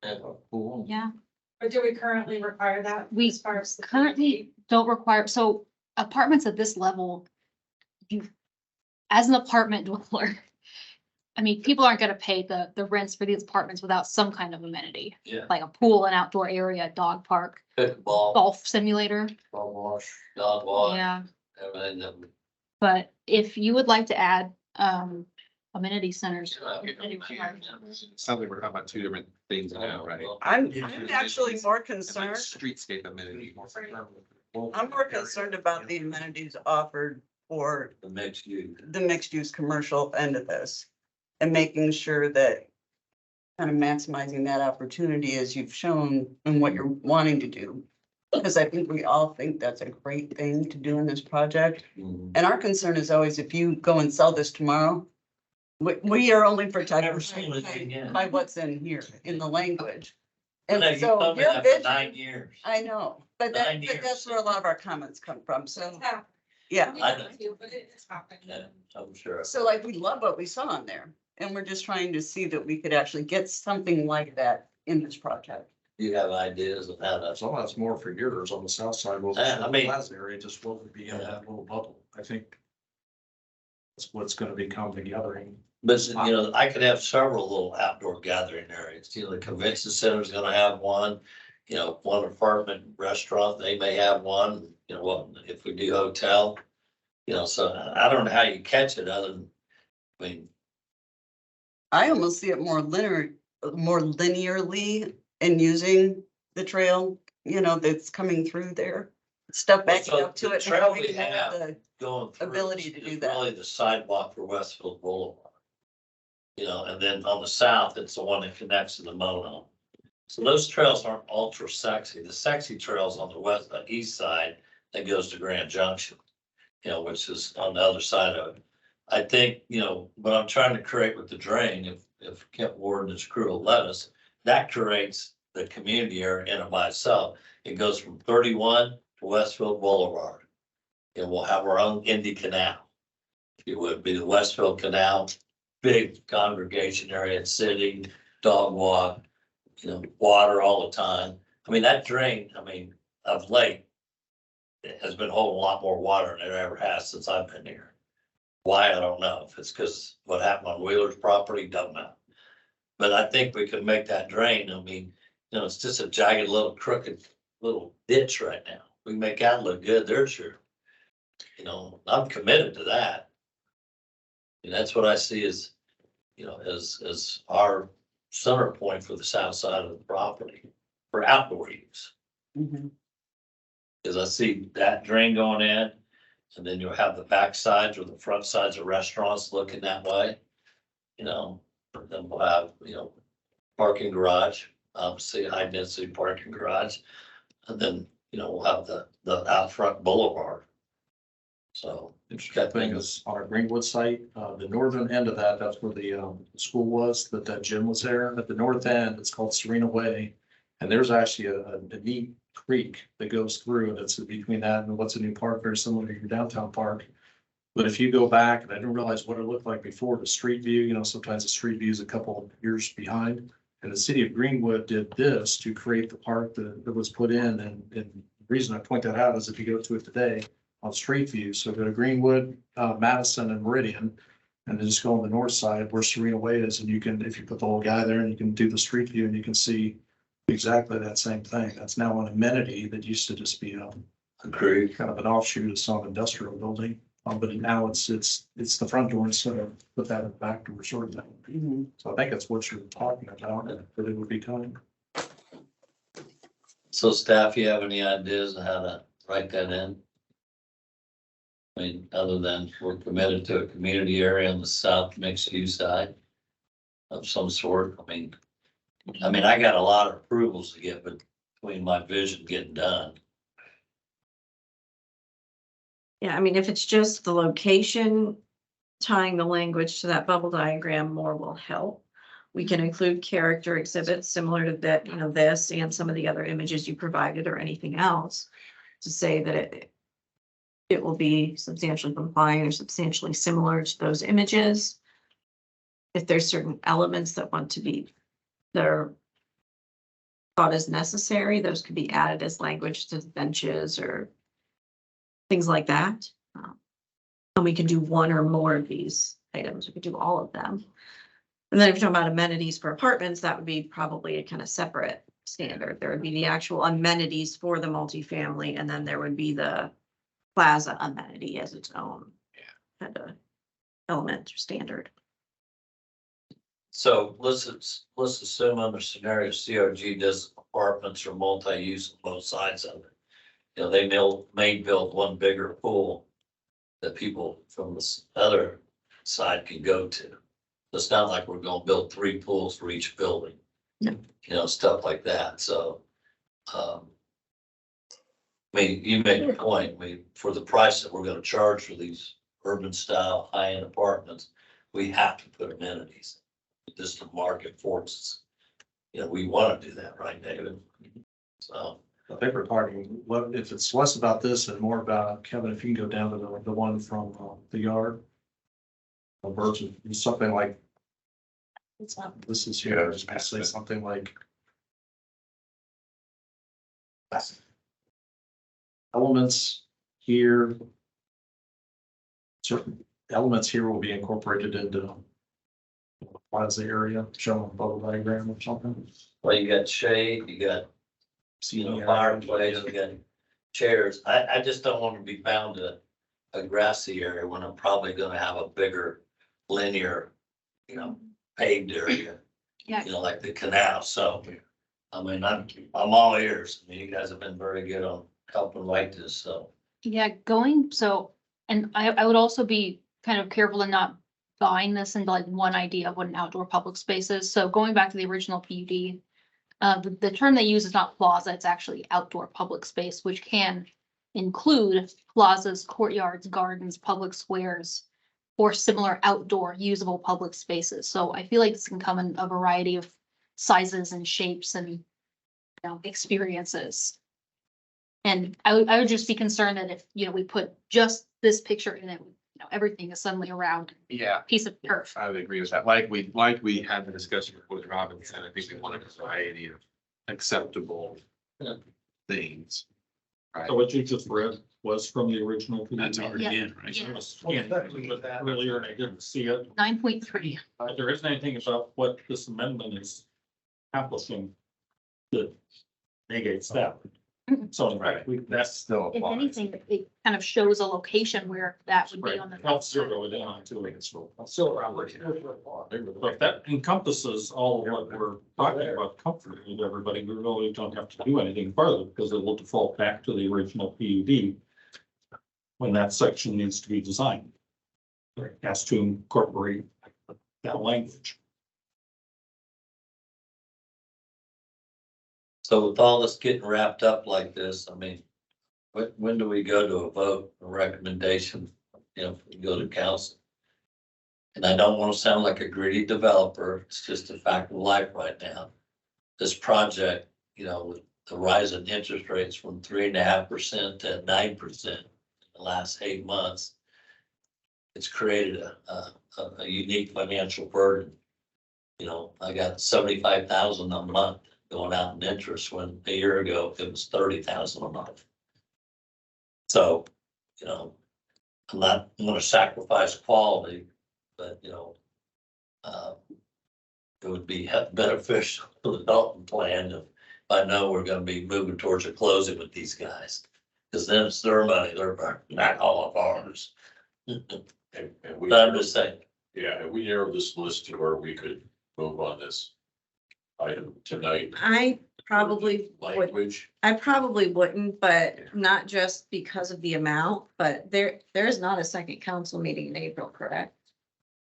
And Cool. Yeah, But do we currently require that? We as far as the currently don't require, so apartments at this level, you, as an apartment dweller, I mean, people aren't gonna pay the rents for these apartments without some kind of amenity, Yeah, like a pool, an outdoor area, dog park, pickleball, golf simulator. Ball wash. dog walk, Yeah, everything that. but if you would like to add, amenity centers. Sounds like we're talking about two different things now, right? I'm actually more It's like concerned, streetscape amenity. I'm more concerned about the amenities offered for The mixed use. the mixed use commercial end of this. And making sure that kind of maximizing that opportunity as you've shown and what you're wanting to do. Because I think we all think that's a great thing to do in this project. Mhm. And our concern is always if you go and sell this tomorrow, we are only protected Never seen it again. by what's in here, in the language. No, And you so told me your that for 9 vision, years. I know, but 9 but that's where a lot of our comments come from. So, It's happening. yeah. I know. But it's happening. Yeah, I'm sure. So like, we love what we saw on there, and we're just trying to see that we could actually get something like that in this project. You have ideas of how to, So that's more for yours on the south side. Well, I mean- Plaza area, just what would be in that little bubble. I think that's what's gonna become the gathering. but you know, I could have several little outdoor gathering areas. You know, the convention center's gonna have one. You know, one apartment restaurant, they may have one, you know, what, if we do hotel. You know, so I don't know how you catch it other than, I mean, I almost see it more linearly in using the trail, you know, that's coming through there. Stuff backing So up to the it. and trail how we we can have have- the- going through. Ability to is do that. Really the sidewalk for Westfield Boulevard. You know, and then on the south, it's the one that connects to the Mono. So those trails aren't ultra sexy. The sexy trails on the west, east side, that goes to Grand Junction. You know, which is on the other side of it. I think, you know, what I'm trying to create with the drain, if Kent Ward and his crew will let us, that creates the community area in and by itself. It goes from 31 to Westfield Boulevard. And we'll have our own Indy Canal. It would be the Westfield Canal, big congregation area, and sitting, dog walk, you know, water all the time. I mean, that drain, I mean, of late, it has been holding a lot more water than it ever has since I've been here. Why, I don't know. If it's because what happened on Wheeler's property, don't know. But I think we could make that drain. I mean, you know, it's just a jagged little crooked little ditch right now. We can make that look good. There's your, you know, I'm committed to that. And that's what I see as, you know, as our center point for the south side of the property for outdoor use. Mhm. Cause I see that drain going in, and then you'll have the back sides or the front sides of restaurants looking that way. You know, then we'll have, you know, parking garage, obviously high density parking garage. And then, you know, we'll have the out front boulevard. So. Interesting thing is on our Greenwood site, the northern end of that, that's where the school was, that gym was there. At the north end, it's called Serena Way. And there's actually a neat creek that goes through, and it's between that and what's a new park, very similar to your downtown park. But if you go back, and I didn't realize what it looked like before, the street view, you know, sometimes the street view is a couple of years behind. And the city of Greenwood did this to create the park that was put in, and the reason I point that out is if you go to it today on Street View, so go to Greenwood, Madison and Meridian, and then just go on the north side where Serena Way is, and you can, if you put the whole guy there, and you can do the street view, and you can see exactly that same thing. That's now an amenity that used to just be Agreed. kind of an offshoot of some industrial building. But now it's the front door instead of put that in the back door sort of thing. Mhm. So I think that's what you're talking about, that it would be coming. So staff, you have any ideas on how to write that in? I mean, other than we're committed to a community area on the south mixed use side of some sort. I mean, I got a lot of approvals to get between my vision getting done. Yeah, I mean, if it's just the location, tying the language to that bubble diagram more will help. We can include character exhibits similar to that, you know, this and some of the other images you provided or anything else to say that it will be substantially compliant or substantially similar to those images. If there's certain elements that are thought as necessary, those could be added as language to the benches or things like that. And we can do one or more of these items. We could do all of them. And then if you're talking about amenities for apartments, that would be probably a kind of separate standard. There would be the actual amenities for the multifamily, and then there would be the plaza amenity as its own. Kind of element or standard. So let's assume under scenario CRG does apartments or multi-use on both sides of it. You know, they may build one bigger pool that people from this other side can go to. It's not like we're gonna build 3 pools for each building. No. You know, stuff like that, so. I mean, you make a point, for the price that we're gonna charge for these urban style high-end apartments, we have to put amenities. Just the market forces. You know, we wanna do that, right, David? So. I think we're talking, what, if it's less about this and more about, Kevin, if you can go down to the one from the yard. Virgin, something like, this is here, I was gonna say something like. Elements here. Certain elements here will be incorporated into. Plaza area, shown on the bubble diagram or something. Well, you got shade, you got, fireplace, you got chairs. I just don't want to be bound to a grassy area when I'm probably gonna have a bigger linear, paved area. Yeah. Like the canal, so, I mean, I'm all ears. I mean, you guys have been very good on helping like this, so. Yeah, and I would also be kind of careful to not buying this into like one idea of what an outdoor public space is. So going back to the original PUD, the term they use is not plaza, it's actually outdoor public space, which can include plazas, courtyards, gardens, public squares, or similar outdoor usable public spaces. So I feel like this can come in a variety of sizes and shapes and experiences. And I would just be concerned that if, we put just this picture in it, everything is suddenly around Yeah, a piece of turf. I would agree with that. Like we had the discussion with Robin said, I think we wanted a variety of acceptable things. Right. So what you just read was from the original. That's already Yeah. in, right? Yeah. I was scanning it earlier and I didn't see it. 9.3. There isn't anything about what this amendment is accomplishing that negates that. So, Right, that's still If applies. anything, it kind of shows a location where that would be right, on the. helps zero it in onto it. But that encompasses all of what we're talking about comforting with everybody. We really don't have to do anything further because it will default back to the original PUD when that section needs to be designed. It has to incorporate that language. So with all this getting wrapped up like this, I mean, when do we go to a vote, a recommendation, if we go to council? And I don't want to sound like a greedy developer, it's just a fact of life right now. This project, with the rise in interest rates from 3.5% to 9% in the last 8 months, it's created a unique financial burden. I got 75,000 a month going out in interest when a year ago it was 30,000 a month. So, I'm gonna sacrifice quality, but it would be beneficial to the development plan if I know we're gonna be moving towards a closing with these guys. Cause then it's their money, they're not all of ours. And we, But I'm just saying, yeah, and we narrowed this list to where we could move on this item tonight. I probably would, Language, I probably wouldn't, but not just because of the amount, but there is not a second council meeting in April, correct?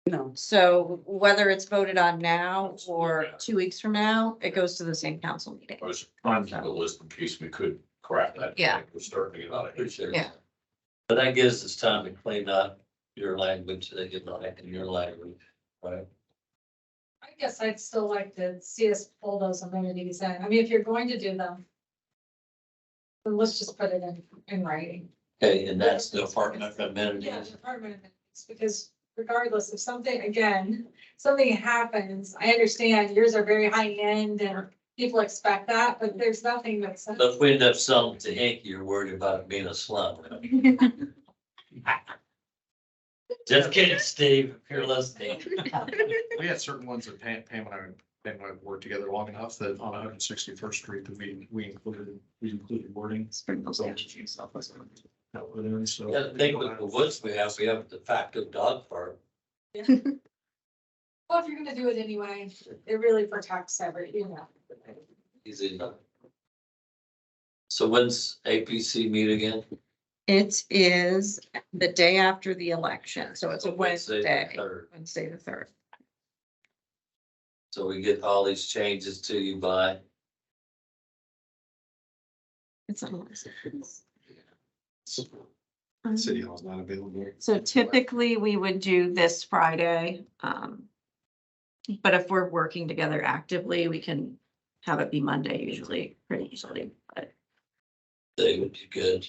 No, So whether it's voted on now or 2 weeks from now, it goes to the same council meeting. I was trying to have a list in case we could craft that. Yeah. We're starting to get out of here. appreciate it. Yeah. But that gives us time to clean up your language, they get like in your language, right? I guess I'd still like to see us pull those amenities in. I mean, if you're going to do them, then let's just put it in writing. Okay, and that's the apartment Yeah, amenities. apartment amenities, because regardless of something happens, I understand yours are very high end and people expect that, but there's nothing that says. But if we end up selling to Hinky, you're worried about it being a slum. Just kidding, Steve, if you're listening. We had certain ones that Pam and I worked together long enough that on 161st Street that we included wording. Sprinkles. That were there, so. Yeah, the thing with the woods we have de facto dog park. Well, if you're gonna do it anyway, it really protects Easy enough. So when's APC meet again? It is the day after the election, so it's a Wednesday the Wednesday, 3rd. Wednesday the 3rd. So we get all these changes to you by, It's on. City Hall's not available. So typically we would do this Friday. But if we're working together actively, we can have it be Monday usually, pretty easily, but they would be good.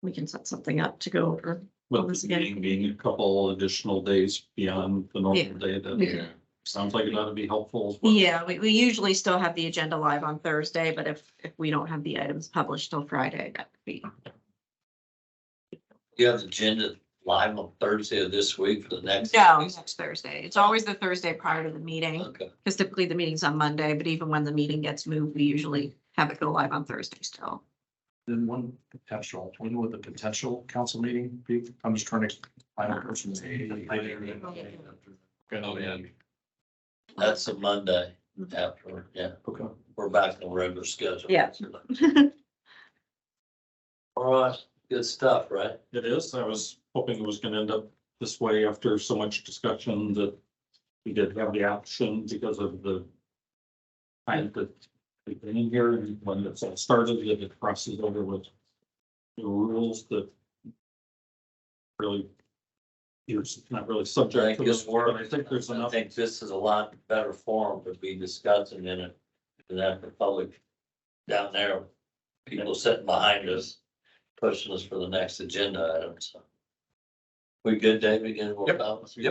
we can set something up to go over. With Once the again. meeting being a couple additional days beyond the normal Yeah. day, that We can- sounds like it ought to be helpful. as well. Yeah, we usually still have the agenda live on Thursday, but if we don't have the items published till Friday, that would be. You have the agenda live on Thursday of this week for the next. No, next Thursday. It's always the Thursday prior to the meeting, Okay, because typically the meeting's on Monday, but even when the meeting gets moved, we usually have it go live on Thursday still. Then one potential, do you know what the potential council meeting be? I'm just trying to find a person. Oh, yeah. that's a Monday after, yeah, Okay. we're back on regular schedule. Yeah. All right, good stuff, right? It is. I was hoping it was gonna end up this way after so much discussion that we did have the option because of the time that we've been in here and when it's all started, that it crosses over with the rules that really you're not really subject to this, but I think there's I enough. think this is a lot better forum to be discussing in it than have the public down there. People sitting behind us, pushing us for the next agenda item, so. We good, David, again? You got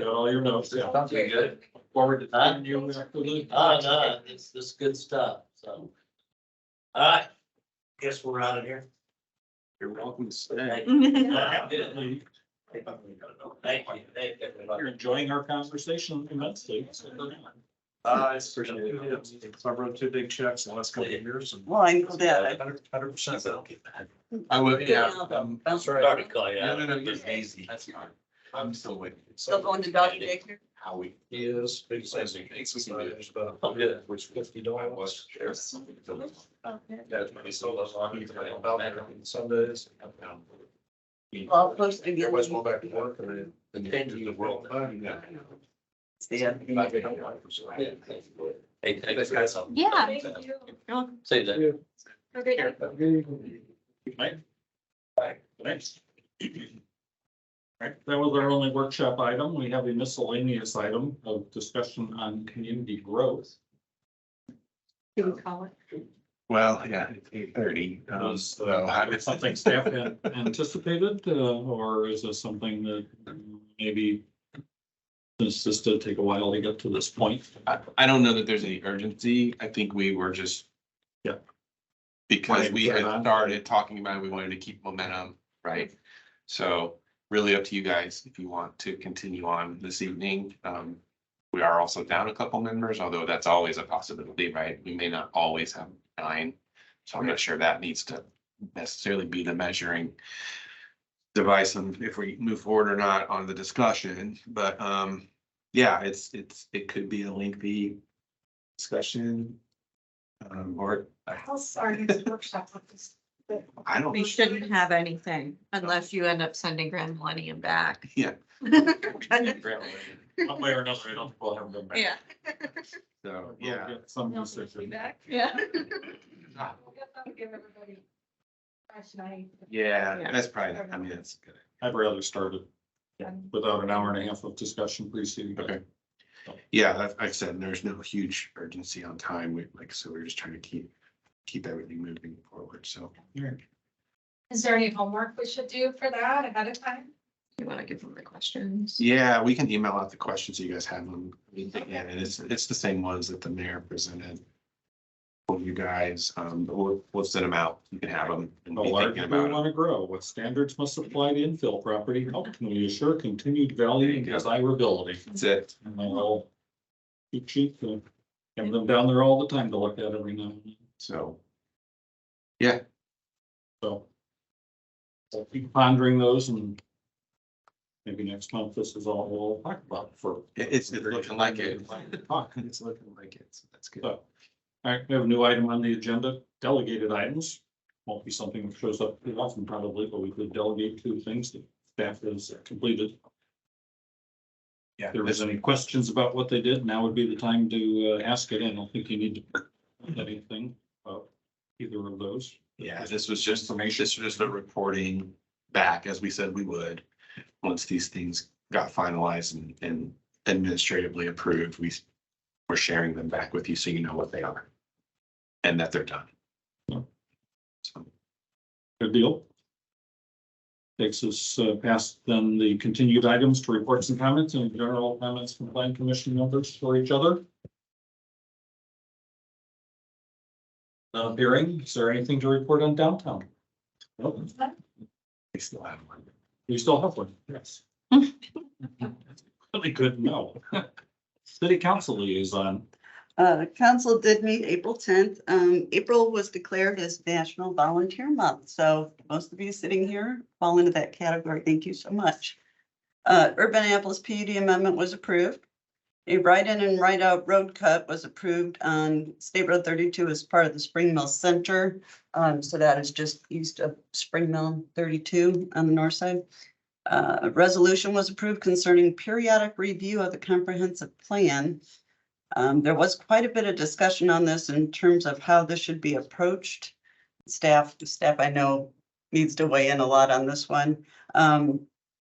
all your notes. Yeah. Sounds pretty good. Forward to Huh? seeing you after the. No, it's this good stuff, so. All right, guess we're out of here. You're welcome to stay. Thank you. Thank you, everybody. You're enjoying our conversation immensely. It's for sure. So I wrote 2 big checks in the last couple of years and. Well, I know that. 100%. I would, yeah. Sorry to call you No, out. no, no, you're easy. That's fine. I'm still waiting. Still going to doggy daycare? How we. Is. Big size things we can do. I'm good. Which $50. That's when he sold us on. About there on Sundays. Well, I'll post it again. Everybody's going back to work and then. The changes of world. Yeah. Hey, thanks, guys. Yeah. Thank you. Say that. Okay. Thanks. Right, that was our only workshop item. We have a miscellaneous item of discussion on community growth. Can we call it? Well, yeah, it's 8:30. Was So how did something staff had anticipated, or is this something that maybe since this did take a while to get to this point? I don't know that there's any urgency. I think we were just. Yeah. Because we had Wanted to put it on. started talking about, it, we wanted to keep momentum, right? So really up to you guys if you want to continue on this evening. We are also down a couple members, although that's always a possibility, right? We may not always have 9. So I'm not sure that needs to necessarily be the measuring device on if we move forward or not on the discussion, but yeah, it could be a lengthy discussion. Or How's our next workshop with this? I don't. We shouldn't have anything unless you end up sending Grand Millennium back. Yeah. One way or another, I don't think we'll have them back. Yeah. So, We'll yeah. get some decision. Yeah. Give everybody a fresh night. Yeah, that's probably, I mean, that's good. I'd rather start it without an hour and a half of discussion preceding. Okay. Yeah, like I said, there's no huge urgency on time. So we're just trying to keep everything moving forward. So. Is there any homework we should do for that ahead of time? You want to give them the questions? Yeah, we can email out the questions you guys have them. And it's the same ones that the mayor presented. email you guys, but we'll send them out. You can have them and How be large thinking do we about it. want to grow? What standards must apply to infill property? How can we assure continued value and There you go. desirability? That's it. And they'll all keep cheap, have them down there all the time to look at every now and then. So. Yeah, So. We'll keep pondering those and maybe next month this is all we'll talk about for. it's looking like it. Talk. It's looking like it, so that's good. So, all right, we have a new item on the agenda, delegated items. Won't be something that shows up too often probably, but we could delegate two things that staff has completed. Yeah, If there was any questions about what they did, now would be the time to ask it. I don't think you need to put anything about either of those. Yeah, this was just a reporting back, as we said we would. Once these things got finalized and administratively approved, we're sharing them back with you so you know what they are. And that they're done. So, Good deal. Takes us past then the continued items to reports and comments and general comments from plan commission members for each other. Not appearing. Is there anything to report on downtown? Nope. we still have one. We still have one, yes. Really good, no. City council liaison. The council did meet April 10th. April was declared as National Volunteer Month, so most of you sitting here fall into that category. Thank you so much. Urban Annapolis PUD amendment was approved. A write-in and write-out road cut was approved on State Road 32 as part of the Spring Mill Center. So that is just east of Spring Mill 32 on the north side. A resolution was approved concerning periodic review of the comprehensive plan. There was quite a bit of discussion on this in terms of how this should be approached. Staff I know needs to weigh in a lot on this one.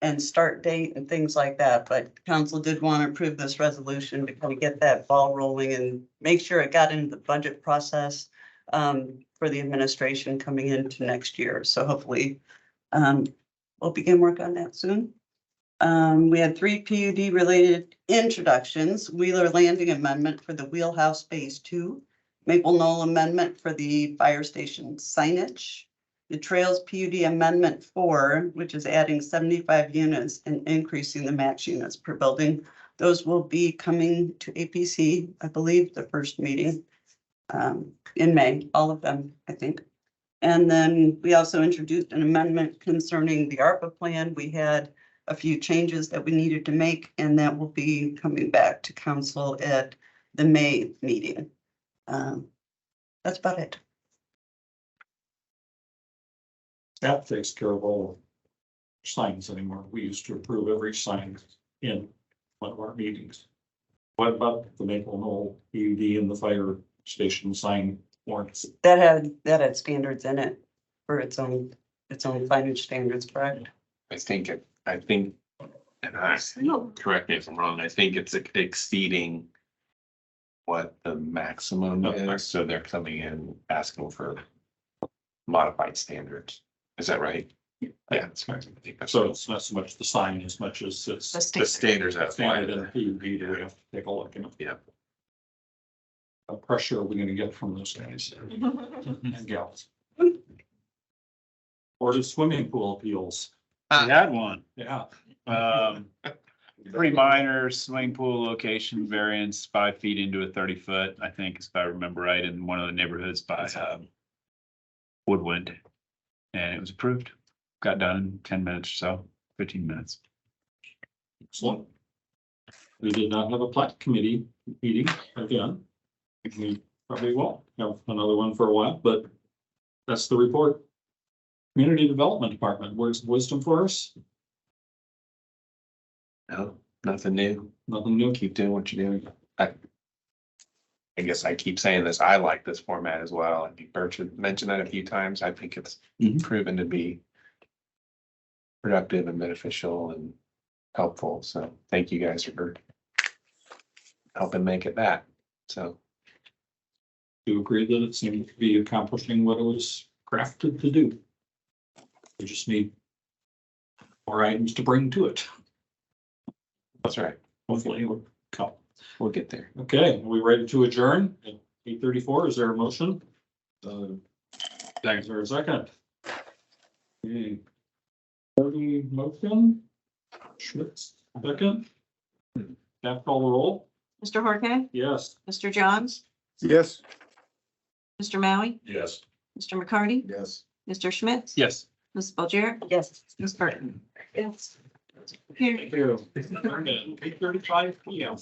And start date and things like that, but council did want to approve this resolution to kind of get that ball rolling and make sure it got into the budget process for the administration coming into next year. So hopefully we'll begin work on that soon. We had 3 PUD related introductions: Wheeler Landing Amendment for the Wheelhouse Phase 2, Maple Knoll Amendment for the fire station signage, the Trails PUD Amendment 4, which is adding 75 units and increasing the max units per building. Those will be coming to APC, I believe, the first meeting in May, all of them, I think. And then we also introduced an amendment concerning the ARPA plan. We had a few changes that we needed to make, and that will be coming back to council at the May meeting. That's about it. That takes care of all signs anymore. We used to approve every sign in one of our meetings. What about the Maple Knoll PUD and the fire station sign warrants? That had standards in it for its own signage standards, correct? I think, and correct me if I'm wrong, I think it's exceeding what the maximum is, so they're coming in asking for modified standards. Is that right? Yeah, that's right. I think that's So right. it's not so much the sign as much as it's The The standards that apply standard to in that. PUD that we have to take a look at. Yeah. What pressure are we gonna get from those guys and gals? Or the swimming pool appeals? We had one. Yeah. Pretty minor swimming pool location variance, 5 feet into a 30-foot, I think, if I remember right, in one of the neighborhoods by Woodwind. And it was approved. Got done in 10 minutes or so, 15 minutes. Excellent. We did not have a plat committee meeting again. We probably won't have another one for a while, but that's the report. Community Development Department, words of wisdom for us? No, nothing new. Nothing new. Keep doing what you're doing. I guess I keep saying this. I like this format as well. I think Birch had mentioned that a few times. I think it's proven to be productive and beneficial and helpful. So thank you guys for helping make it that. So. Do you agree that it seemed to be accomplishing what it was crafted to do? We just need more items to bring to it. That's right. Hopefully it will come. We'll get there. Okay, are we ready to adjourn? 8:34, is there a motion? Thanks. Is there a second? Okay. Cody motion. Schmitz, second. Staff call the roll? Mr. Horka, Yes. Mr. Johns, Yes. Mr. Maui, Yes. Mr. McCarty, Yes. Mr. Schmidt. Yes. Ms. Boyer, Yes. Ms. Burton. Yes. Here. Thank you. 8:35 PM.